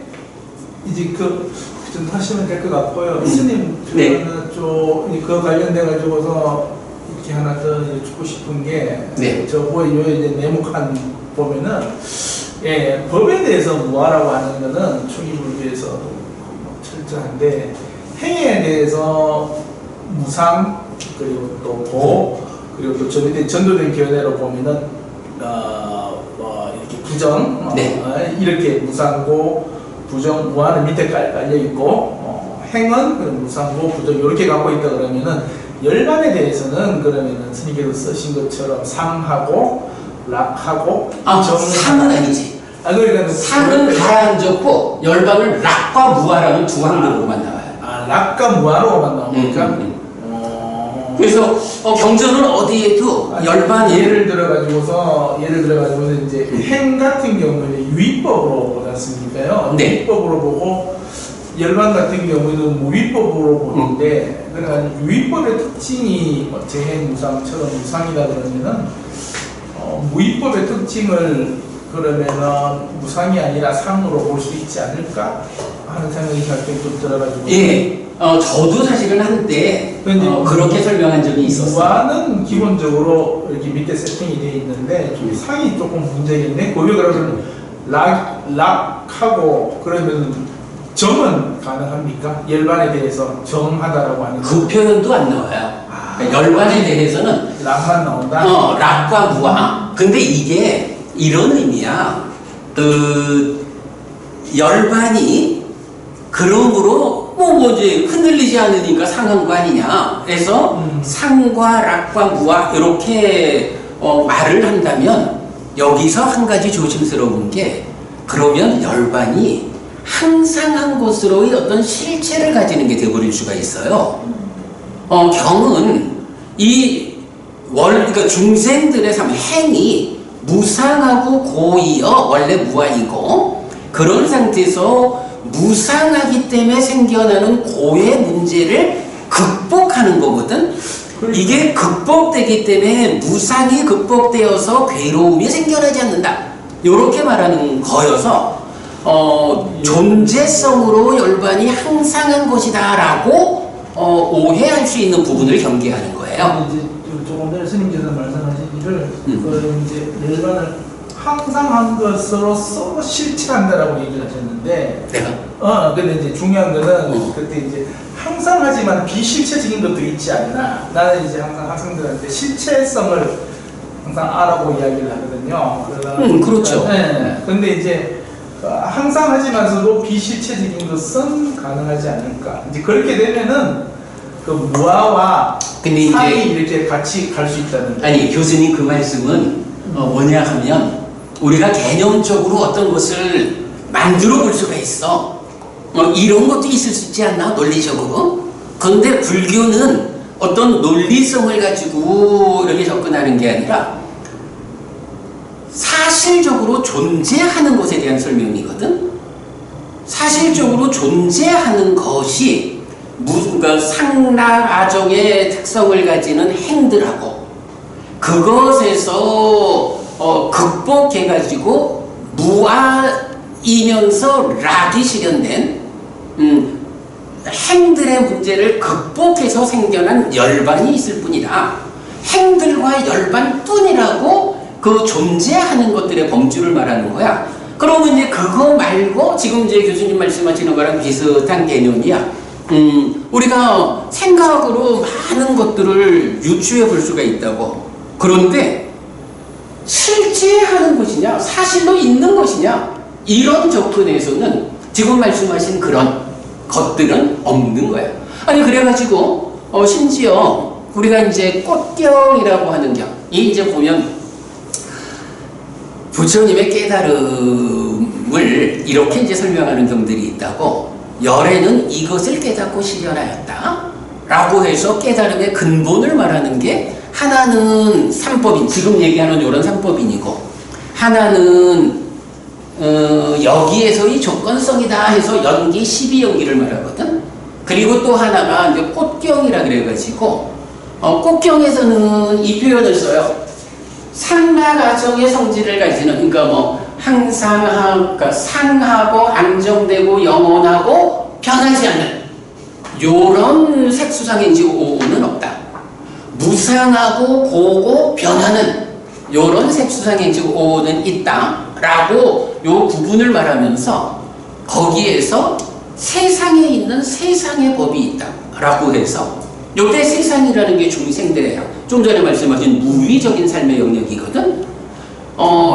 이제 좀 하시면 될 것 같고요. 스님 네. 그 관련돼 가지고서 이렇게 하나 더 여쭙고 싶은 게, 네. 요 이제 내목한 보면은, 예, 법에 대해서 무아라고 하는 거는 초기불교에서 철저한데, 행에 대해서 무상, 그리고 또 보, 그리고 또 저 밑에 전도된 견해로 보면은, 이렇게 부정, 네. 이렇게 무상고, 부정, 무아는 밑에 깔려 있고, 행은 그런 무상고, 부정, 이렇게 갖고 있다 그러면은, 열반에 대해서는 그러면은 스님께서 쓰신 것처럼 상하고, 락하고, 상은 아니지. 그러니까 상은 가라앉았고 열반을 락과 무아라는 두 항목으로만 나와요. 락과 무아로만 나옵니까? 그래서 경전은 어디에도 열반이 예를 들어가지고서 이제 행 같은 경우는 유의법으로 보지 않습니까요? 네. 유의법으로 보고 열반 같은 경우는 무위법으로 보는데, 그러니까 유의법의 특징이 재행 무상처럼 무상이다 그러면은 무위법의 특징을 그러면은 무상이 아니라 상으로 볼 수 있지 않을까 하는 생각이 갑자기 좀 들어가지고. 예, 저도 사실은 한때 그렇게 설명한 적이 있었어요. 무아는 기본적으로 이렇게 밑에 세팅이 되어 있는데 상이 조금 문제겠네. 거기 그러면 락하고 그러면 정은 가능합니까? 열반에 대해서 정하다라고 하는 그 표현도 안 나와요. 그러니까 열반에 대해서는 락만 나온다. 락과 무아. 근데 이게 이런 의미야. 열반이 그러므로 이제 흔들리지 않으니까 상한 거 아니냐. 그래서 상과 락과 무아 이렇게 말을 한다면 여기서 한 가지 조심스러운 게, 그러면 열반이 항상한 것으로의 어떤 실체를 가지는 게 되어버릴 수가 있어요. 경은 그러니까 중생들의 삶, 행이 무상하고 고이어 원래 무아이고, 그런 상태에서 무상하기 때문에 생겨나는 고의 문제를 극복하는 거거든. 이게 극복되기 때문에 무상이 극복되어서 괴로움이 생겨나지 않는다. 이렇게 말하는 거여서 존재성으로 열반이 항상한 것이다라고 오해할 수 있는 부분을 경계하는 거예요. 이제 조금 전에 스님께서 말씀하시기를 이제 열반을 항상한 것으로서 실체한다라고 얘기를 하셨는데, 내가 근데 이제 중요한 거는 그때 이제 항상하지만 비실체적인 것도 있지 않나. 나는 이제 항상 학생들한테 실체성을 항상 아라고 이야기를 하거든요. 그렇죠. 네. 근데 이제 항상 하지만서도 비실체적인 것은 가능하지 않을까. 이제 그렇게 되면은 그 무아와 근데 이제 상이 이렇게 같이 갈 수 있다는 거예요. 아니, 교수님 그 말씀은 뭐냐 하면, 우리가 개념적으로 어떤 것을 만들어 볼 수가 있어. 이런 것도 있을 수 있지 않나, 논리적으로. 그런데 불교는 어떤 논리성을 가지고 이렇게 접근하는 게 아니라 사실적으로 존재하는 것에 대한 설명이거든. 사실적으로 존재하는 것이 그러니까 상락아정의 특성을 가지는 행들하고, 그것에서 극복해가지고 무아이면서 락이 실현된 행들의 문제를 극복해서 생겨난 열반이 있을 뿐이다. 행들과 열반뿐이라고 그 존재하는 것들의 범주를 말하는 거야. 그러면 이제 그거 말고 지금 이제 교수님 말씀하시는 거랑 비슷한 개념이야. 우리가 생각으로 많은 것들을 유추해 볼 수가 있다고. 그런데 실제 하는 것이냐, 사실로 있는 것이냐, 이런 접근에서는 지금 말씀하신 그런 것들은 없는 거예요. 아니 그래가지고 심지어 우리가 이제 꽃경이라고 하는 경, 이 이제 보면 부처님의 깨달음을 이렇게 이제 설명하는 경들이 있다고. 열에는 이것을 깨닫고 실현하였다 라고 해서 깨달음의 근본을 말하는 게, 하나는 삼법인, 지금 얘기하는 이런 삼법인이고, 하나는 여기에서의 조건성이다 해서 연기 12연기를 말하거든. 그리고 또 하나가 이제 꽃경이라 그래가지고 꽃경에서는 이 표현을 써요. 상나가정의 성질을 가지는, 그러니까 뭐 항상 그러니까 상하고 안정되고 영원하고 변하지 않는 요런 색수상행지 오는 없다. 무상하고 고고 변하는 요런 색수상행지 오는 있다라고 요 구분을 말하면서, 거기에서 세상에 있는 세상의 법이 있다라고 해서, 요때 세상이라는 게 중생들이에요. 좀 전에 말씀하신 무위적인 삶의 영역이거든.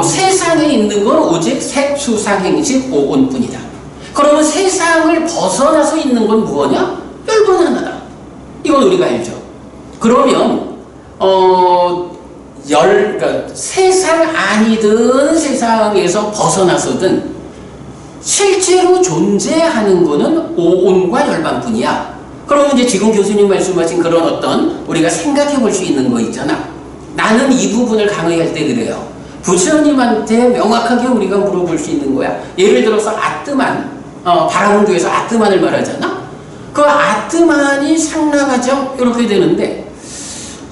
세상에 있는 건 오직 색수상행식 오온뿐이다. 그러면 세상을 벗어나서 있는 건 무엇이냐? 열번 하나다. 이건 우리가 알죠. 그러면 그러니까 세상 아니든 세상에서 벗어나서든 실제로 존재하는 거는 오온과 열반뿐이야. 그러면 이제 지금 교수님 말씀하신 그런 어떤 우리가 생각해 볼 수 있는 거 있잖아. 나는 이 부분을 강의할 때 그래요. 부처님한테 명확하게 우리가 물어볼 수 있는 거야. 예를 들어서 아뜨만, 바라문교에서 아뜨만을 말하잖아. 그 아뜨만이 상나가정 이렇게 되는데,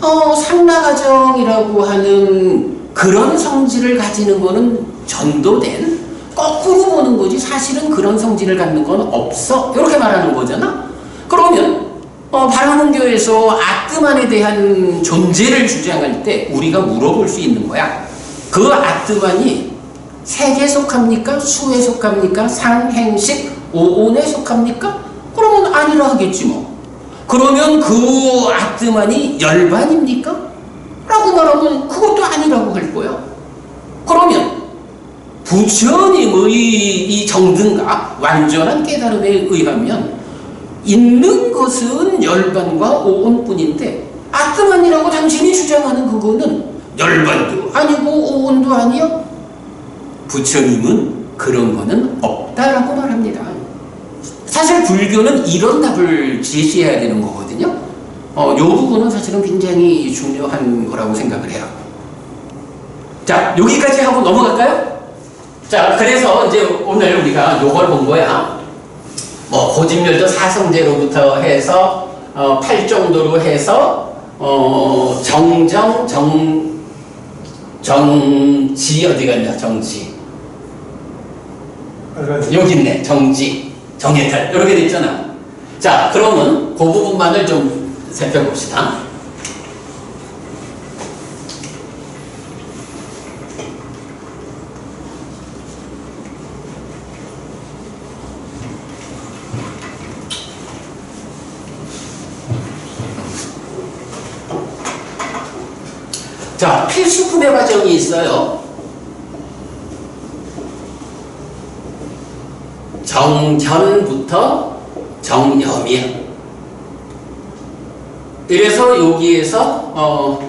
상나가정이라고 하는 그런 성질을 가지는 거는 전도된, 거꾸로 보는 거지 사실은 그런 성질을 갖는 건 없어, 이렇게 말하는 거잖아. 그러면 바라문교에서 아뜨만에 대한 존재를 주장할 때 우리가 물어볼 수 있는 거야. 그 아뜨만이 색에 속합니까? 수에 속합니까? 상행식 오온에 속합니까? 그러면 아니라 하겠지 뭐. 그러면 그 아뜨만이 열반입니까? 라고 말하면 그것도 아니라고 할 거야. 그러면 부처님의 이 정등과 완전한 깨달음에 의하면 있는 것은 열반과 오온뿐인데, 아뜨만이라고 당신이 주장하는 그거는 열반도 아니고 오온도 아니요? 부처님은 그런 거는 없다라고 말합니다. 사실 불교는 이런 답을 제시해야 되는 거거든요. 이 부분은 사실은 굉장히 중요한 거라고 생각을 해요. 자, 여기까지 하고 넘어갈까요? 자, 그래서 이제 오늘 우리가 요걸 본 거야. 뭐 고집열도 사성제로부터 해서 8정도로 해서 정정, 정지 어디 갔냐? 정지. 여기 있네. 정지, 정해탈 이렇게 돼 있잖아. 자, 그러면 그 부분만을 좀 살펴봅시다. 자, 필수품의 과정이 있어요. 정견부터 정념이야. 그래서 여기에서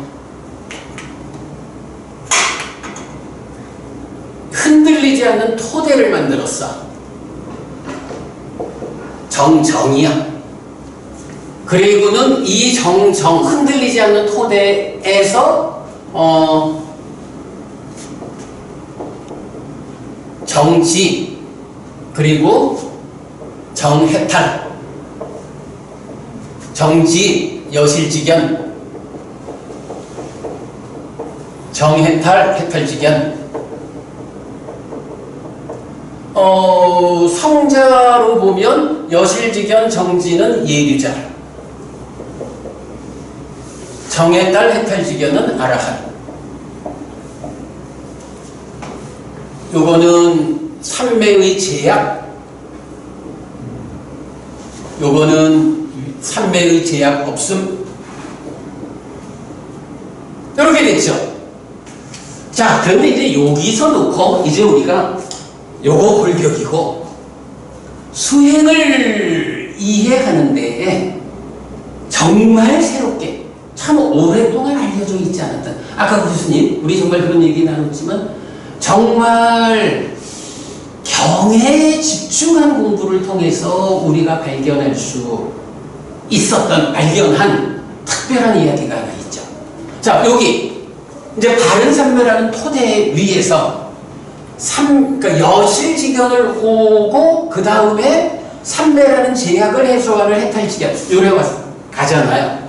흔들리지 않는 토대를 만들었어. 정정이야. 그리고는 이 정정, 흔들리지 않는 토대에서 정지, 그리고 정해탈, 정지, 여실지견, 정해탈, 해탈지견. 성자로 보면 여실지견, 정지는 예류자, 정해탈, 해탈지견은 아라한. 요거는 삼매의 제약, 요거는 삼매의 제약 없음. 이렇게 됐죠. 자, 그런데 이제 여기서 놓고 이제 우리가 요거 골격이고, 수행을 이해하는데 정말 새롭게 참 오랫동안 알려져 있지 않았던 아까 교수님 우리 정말 그런 얘기 나눴지만 정말 경에 집중한 공부를 통해서 우리가 발견할 수 있었던 발견한 특별한 이야기가 하나 있죠. 자, 여기 이제 바른 삼매라는 토대 위에서 그러니까 여실직연을 오고 그 다음에 삼매라는 제약을 해소하는 해탈직연 요래가 가잖아요.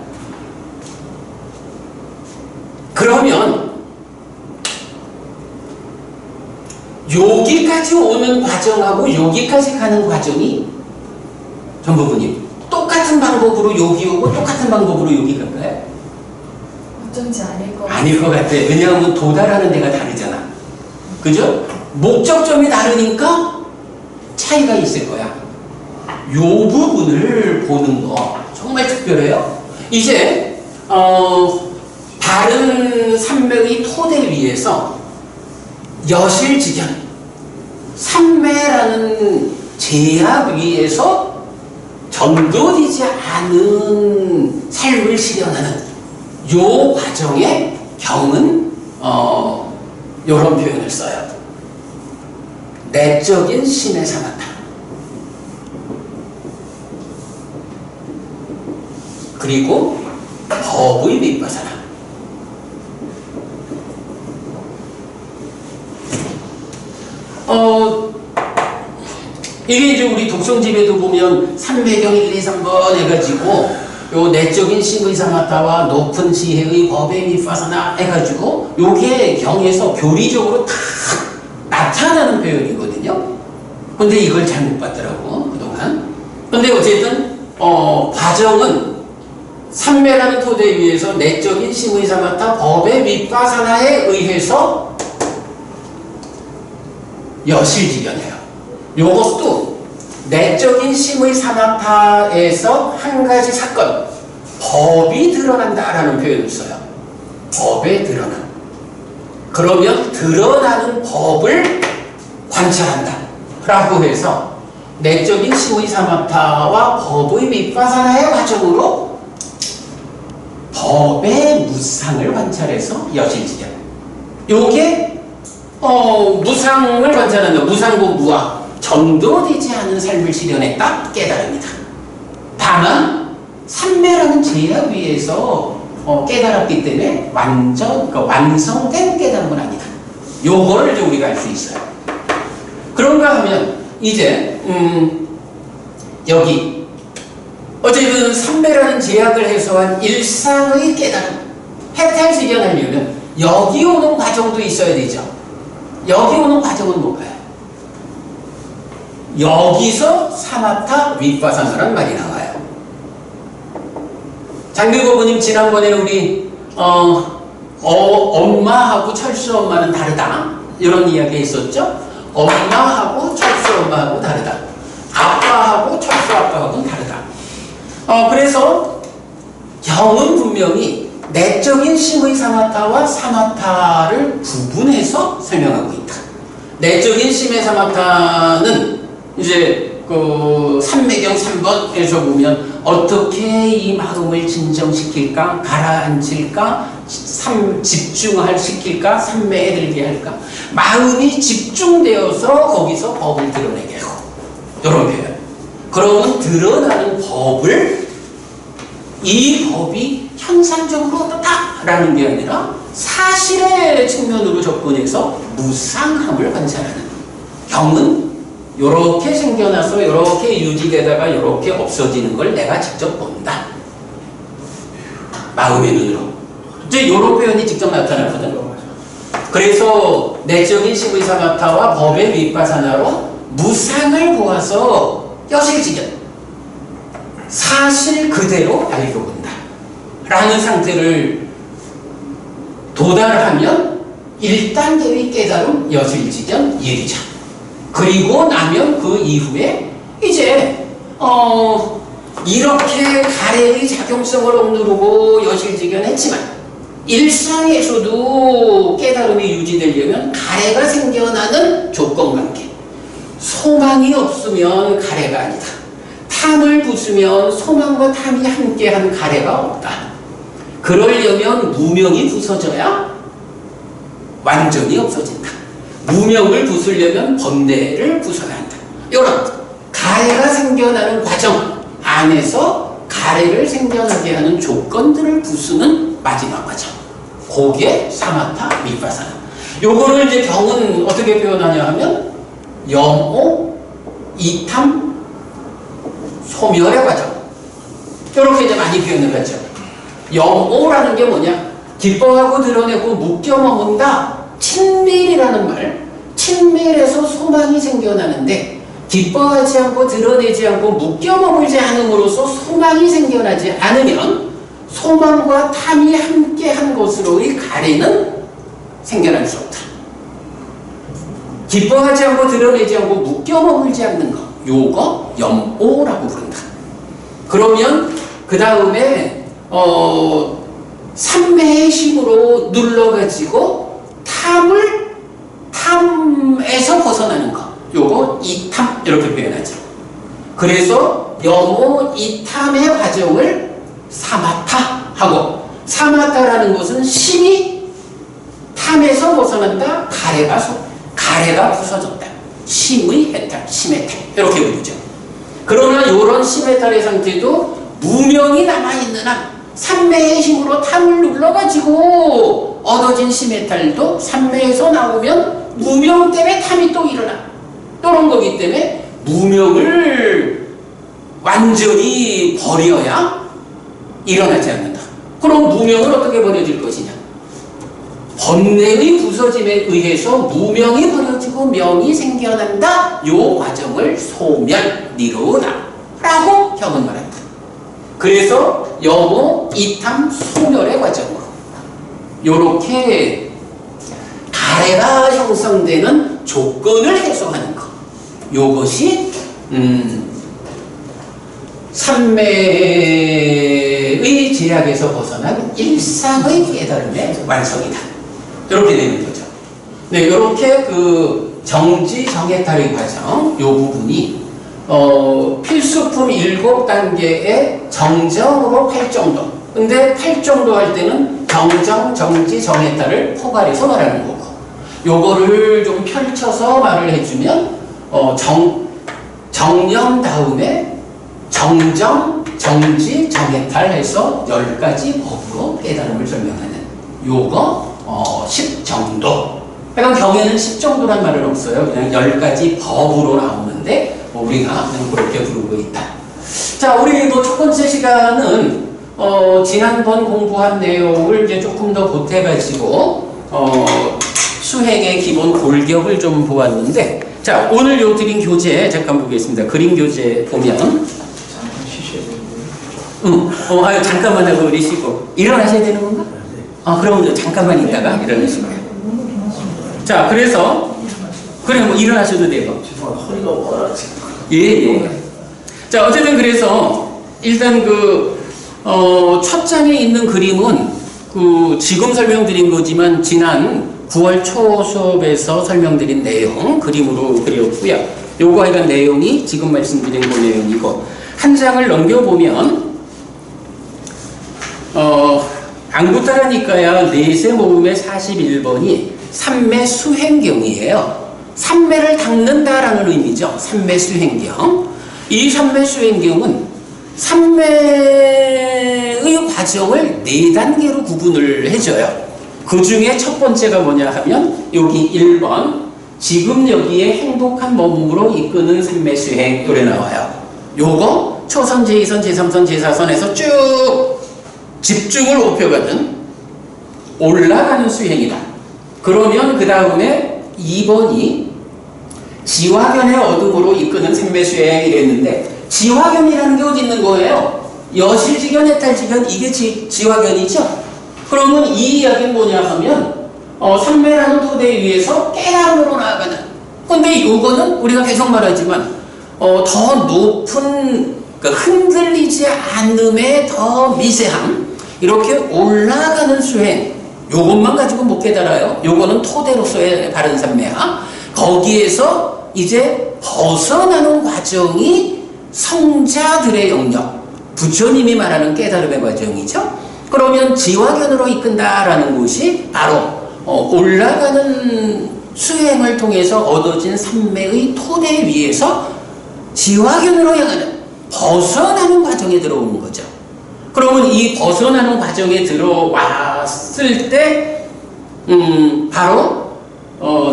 그러면 여기까지 오는 과정하고 여기까지 가는 과정이 전부부님 똑같은 방법으로 여기 오고 똑같은 방법으로 여기 갈까요? 어쩐지 아닐 것 같아. 왜냐하면 도달하는 데가 다르잖아. 그죠? 목적점이 다르니까 차이가 있을 거야. 요 부분을 보는 거 정말 특별해요. 이제 다른 삼매의 토대 위에서 여실직연 삼매라는 제약 위에서 전도되지 않은 삶을 실현하는 요 과정에 경은 요런 표현을 써요. 내적인 심의 사마타. 그리고 법의 윗바사나. 이게 이제 우리 독성집에도 보면 삼매경 1, 2, 3번 해가지고 요 내적인 심의 사마타와 높은 지혜의 법의 윗바사나 해가지고 요게 경에서 교리적으로 다 나타나는 표현이거든요. 근데 이걸 잘못 봤더라고 그동안. 근데 어쨌든 과정은 삼매라는 토대 위에서 내적인 심의 사마타 법의 윗바사나에 의해서 여실직연해요. 요것도 내적인 심의 사마타에서 한 가지 사건, 법이 드러난다라는 표현을 써요. 법에 드러나. 그러면 드러나는 법을 관찰한다 라고 해서 내적인 심의 사마타와 법의 윗바사나의 과정으로 법의 무상을 관찰해서 여실직연. 요게 무상을 관찰한다. 무상고 무아 전도되지 않은 삶을 실현했다 깨달음이다. 다만 삼매라는 제약 위에서 깨달았기 때문에 그러니까 완성된 깨달음은 아니다. 요거를 이제 우리가 알 수 있어요. 그런가 하면 이제 여기 어쨌든 삼매라는 제약을 해소한 일상의 깨달음 해탈직연하려면 여기 오는 과정도 있어야 되죠. 여기 오는 과정은 뭔가요? 여기서 사마타 윗바사나란 말이 나와요. 장교고모님 지난번에 우리 엄마하고 철수 엄마는 다르다 이런 이야기 있었죠? 엄마하고 철수 엄마하고 다르다. 아빠하고 철수 아빠하고는 다르다. 그래서 경은 분명히 내적인 심의 사마타와 사마타를 구분해서 설명하고 있다. 내적인 심의 사마타는 이제 그 삼매경 3번에서 보면 어떻게 이 마음을 진정시킬까, 가라앉힐까, 집중할 시킬까, 삼매에 들게 할까. 마음이 집중되어서 거기서 법을 드러내게 하고 이런 표현. 그러면 드러나는 법을 이 법이 현상적으로 어떻다라는 게 아니라 사실의 측면으로 접근해서 무상함을 관찰하는 경은 요렇게 생겨나서 요렇게 유지되다가 요렇게 없어지는 걸 내가 직접 본다. 마음의 눈으로. 이제 요런 표현이 직접 나타나거든. 그래서 내적인 심의 사마타와 법의 윗바사나로 무상을 보아서 여실직연 사실 그대로 알고 본다 라는 상태를 도달하면 1단계의 깨달음 여실직연 예리자. 그리고 나면 그 이후에 이제 이렇게 가래의 작용성을 억누르고 여실직연했지만 일상에서도 깨달음이 유지되려면 가래가 생겨나는 조건관계. 소망이 없으면 가래가 아니다. 탐을 부수면 소망과 탐이 함께한 가래가 없다. 그러려면 무명이 부서져야 완전히 없어진다. 무명을 부수려면 번뇌를 부숴야 한다. 이런 가래가 생겨나는 과정 안에서 가래를 생겨나게 하는 조건들을 부수는 마지막 과정. 그게 사마타 미파사나. 요거를 이제 경은 어떻게 표현하냐 하면 염오, 이탐, 소멸의 과정. 이렇게 이제 많이 표현을 하죠. 염오라는 게 뭐냐? 기뻐하고 드러내고 묶여 머문다. 친밀이라는 말. 친밀에서 소망이 생겨나는데 기뻐하지 않고 드러내지 않고 묶여 머물지 않음으로써 소망이 생겨나지 않으면 소망과 탐이 함께한 것으로의 가래는 생겨날 수 없다. 기뻐하지 않고 드러내지 않고 묶여 머물지 않는 것. 요거 염오라고 부른다. 그러면 그 다음에 삼매의 힘으로 눌러가지고 탐에서 벗어나는 것. 요거 이탐 이렇게 표현하죠. 그래서 염오 이탐의 과정을 사마타 하고, 사마타라는 것은 심이 탐에서 벗어난다. 가래가 부서졌다. 심의 해탈, 심해탈 이렇게 부르죠. 그러나 이런 심해탈의 상태도 무명이 남아있는 한 삼매의 힘으로 탐을 눌러가지고 얻어진 심해탈도 삼매에서 나오면 무명 때문에 탐이 또 일어나. 이런 거기 때문에 무명을 완전히 버려야 일어나지 않는다. 그럼 무명은 어떻게 버려질 것이냐? 번뇌의 부서짐에 의해서 무명이 버려지고 명이 생겨난다. 요 과정을 소멸, 니로나 라고 경은 말한다. 그래서 염오, 이탐, 소멸의 과정으로 요렇게 가래가 형성되는 조건을 해소하는 것. 요것이 삼매의 제약에서 벗어난 일상의 깨달음의 완성이다. 이렇게 되는 거죠. 네, 이렇게 그 정지 정해탈의 과정, 요 부분이 필수품 7단계의 정정으로 8정도. 근데 8정도 할 때는 정정, 정지, 정해탈을 포괄해서 말하는 거고, 요거를 좀 펼쳐서 말을 해주면 정령 다음에 정정, 정지, 정해탈 해서 10가지 법으로 깨달음을 설명하는 요거 10정도. 그러니까 경에는 10정도란 말은 없어요. 그냥 10가지 법으로 나오는데 우리가 그냥 그렇게 부르고 있다. 자, 우리 첫 번째 시간은 지난번 공부한 내용을 이제 조금 더 보태가지고 수행의 기본 골격을 좀 보았는데, 자, 오늘 요 드린 교재 잠깐 보겠습니다. 그림 교재 보면 잠깐 쉬셔야 되는데. 아유, 잠깐만 하고 계시고 일어나셔야 되는 건가? 그럼 잠깐만 있다가 일어나시고요. 자, 그래서 그래 뭐 일어나셔도 돼요. 죄송합니다. 허리가 워낙 지금. 예. 자, 어쨌든 그래서 일단 첫 장에 있는 그림은 지금 설명드린 거지만 지난 9월 초 수업에서 설명드린 내용 그림으로 그렸고요. 요거에 대한 내용이 지금 말씀드린 그 내용이고, 한 장을 넘겨보면 안구따라니까야 내세 모음의 41번이 삼매 수행경이에요. 삼매를 닦는다라는 의미죠. 삼매 수행경. 이 삼매 수행경은 삼매의 과정을 4단계로 구분을 해줘요. 그 중에 첫 번째가 뭐냐 하면 여기 1번 지금 여기에 행복한 몸으로 이끄는 삼매 수행 요래 나와요. 요거 초선, 제2선, 제3선, 제4선에서 쭉 집중을 높여가는 올라가는 수행이다. 그러면 그 다음에 2번이 지화견의 어둠으로 이끄는 삼매 수행 이랬는데, 지화견이라는 게 어디 있는 거예요? 여실지견, 해탈지견, 이게 지화견이죠? 그러면 이 이야기는 뭐냐 하면 삼매라는 토대 위에서 깨달음으로 나아가는. 근데 이거는 우리가 계속 말하지만 더 높은, 그러니까 흔들리지 않음의 더 미세함, 이렇게 올라가는 수행, 요것만 가지고 못 깨달아요. 요거는 토대로서의 바른 삼매야. 거기에서 이제 벗어나는 과정이 성자들의 영역, 부처님이 말하는 깨달음의 과정이죠. 그러면 지화견으로 이끈다라는 것이 바로 올라가는 수행을 통해서 얻어진 삼매의 토대 위에서 지화견으로 향하는 벗어나는 과정에 들어오는 거죠. 그러면 이 벗어나는 과정에 들어왔을 때 바로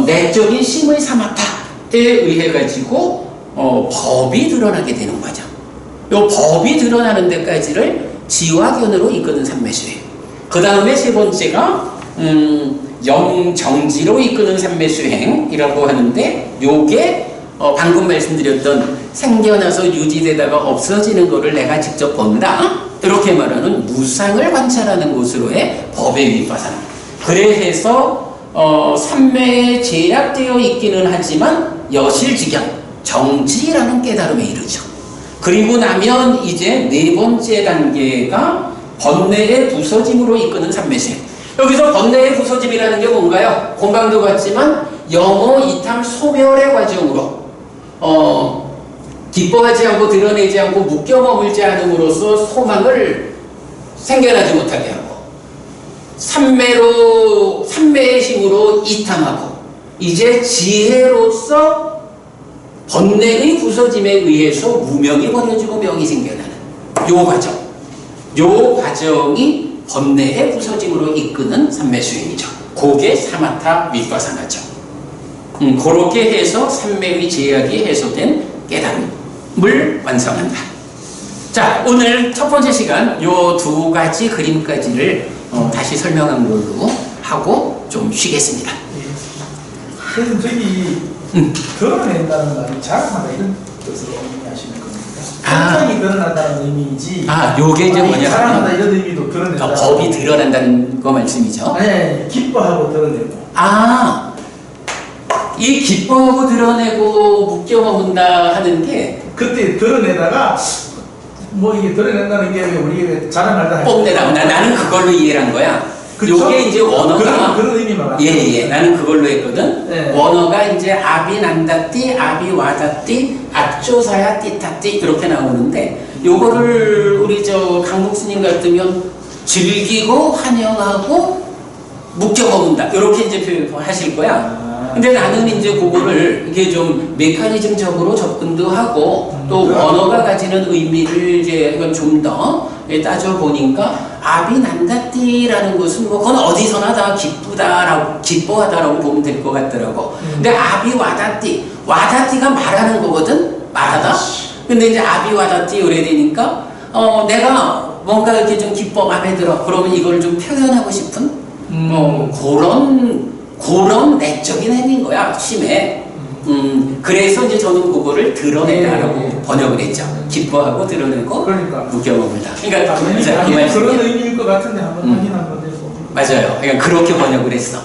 내적인 심의 사마타에 의해 가지고 법이 드러나게 되는 거죠. 이 법이 드러나는 데까지를 지화견으로 이끄는 삼매수행. 그 다음에 세 번째가 영정지로 이끄는 삼매수행이라고 하는데, 요게 방금 말씀드렸던 생겨나서 유지되다가 없어지는 거를 내가 직접 본다, 이렇게 말하는 무상을 관찰하는 것으로의 법의 위파사나. 그래서 삼매에 제약되어 있기는 하지만 여실직양 정지라는 깨달음에 이르죠. 그리고 나면 이제 네 번째 단계가 번뇌의 부서짐으로 이끄는 삼매수행. 여기서 번뇌의 부서짐이라는 게 뭔가요? 공방도 같지만 영어 이탈 소멸의 과정으로 기뻐하지 않고 드러내지 않고 묶여 머물지 않음으로써 소망을 생겨나지 못하게 하고, 삼매의 힘으로 이탐하고, 이제 지혜로서 번뇌의 부서짐에 의해서 무명이 버려지고 명이 생겨나는 요 과정. 요 과정이 번뇌의 부서짐으로 이끄는 삼매수행이죠. 그게 사마타 위파사나죠. 그렇게 해서 삼매의 제약이 해소된 깨달음을 완성한다. 자, 오늘 첫 번째 시간 요 두 가지 그림까지를 다시 설명한 걸로 하고 좀 쉬겠습니다. 그래서 저기 드러낸다는 말이 자랑한다 이런 뜻으로 의미하시는 겁니까? 현상이 드러난다는 의미이지. 요게 이제 뭐냐? 자랑한다 이런 의미도 드러낸다. 그러니까 법이 드러난다는 거 말씀이죠. 네, 기뻐하고 드러내고. 이 기뻐하고 드러내고 묶여 머문다 하는 게 그때 드러내다가 뭐 이게 드러낸다는 게 우리 왜 자랑하다 뽐내다. 나는 그걸로 이해를 한 거야. 그쵸? 요게 이제 원어가 그런 의미만 예, 나는 그걸로 했거든. 네. 원어가 이제 아비 난다띠, 아비 와다띠, 압조사야 띠타띠 이렇게 나오는데, 요거를 우리 강복 스님 같으면 즐기고 환영하고 묶여 먹는다 이렇게 이제 표현하실 거야. 근데 나는 이제 그거를 이게 좀 메커니즘적으로 접근도 하고 또 원어가 가지는 의미를 이제 이건 좀 더 따져 보니까 아비난다띠라는 것은 뭐 그건 어디서나 다 기쁘다라고 기뻐하다라고 보면 될 것 같더라고. 근데 아비와다띠, 와다띠가 말하는 거거든, 말하다. 근데 이제 아비와다띠 이래 되니까 내가 뭔가 이렇게 좀 기뻐 마음에 들어. 그러면 이걸 좀 표현하고 싶은 그런 내적인 행위인 거야, 심해. 그래서 이제 저는 그거를 드러내다라고 번역을 했죠. 기뻐하고 드러내고 그러니까 묶여먹을다. 그러니까 그런 의미일 것 같은데 한번 확인 한번 해보고. 맞아요. 그러니까 그렇게 번역을 했어.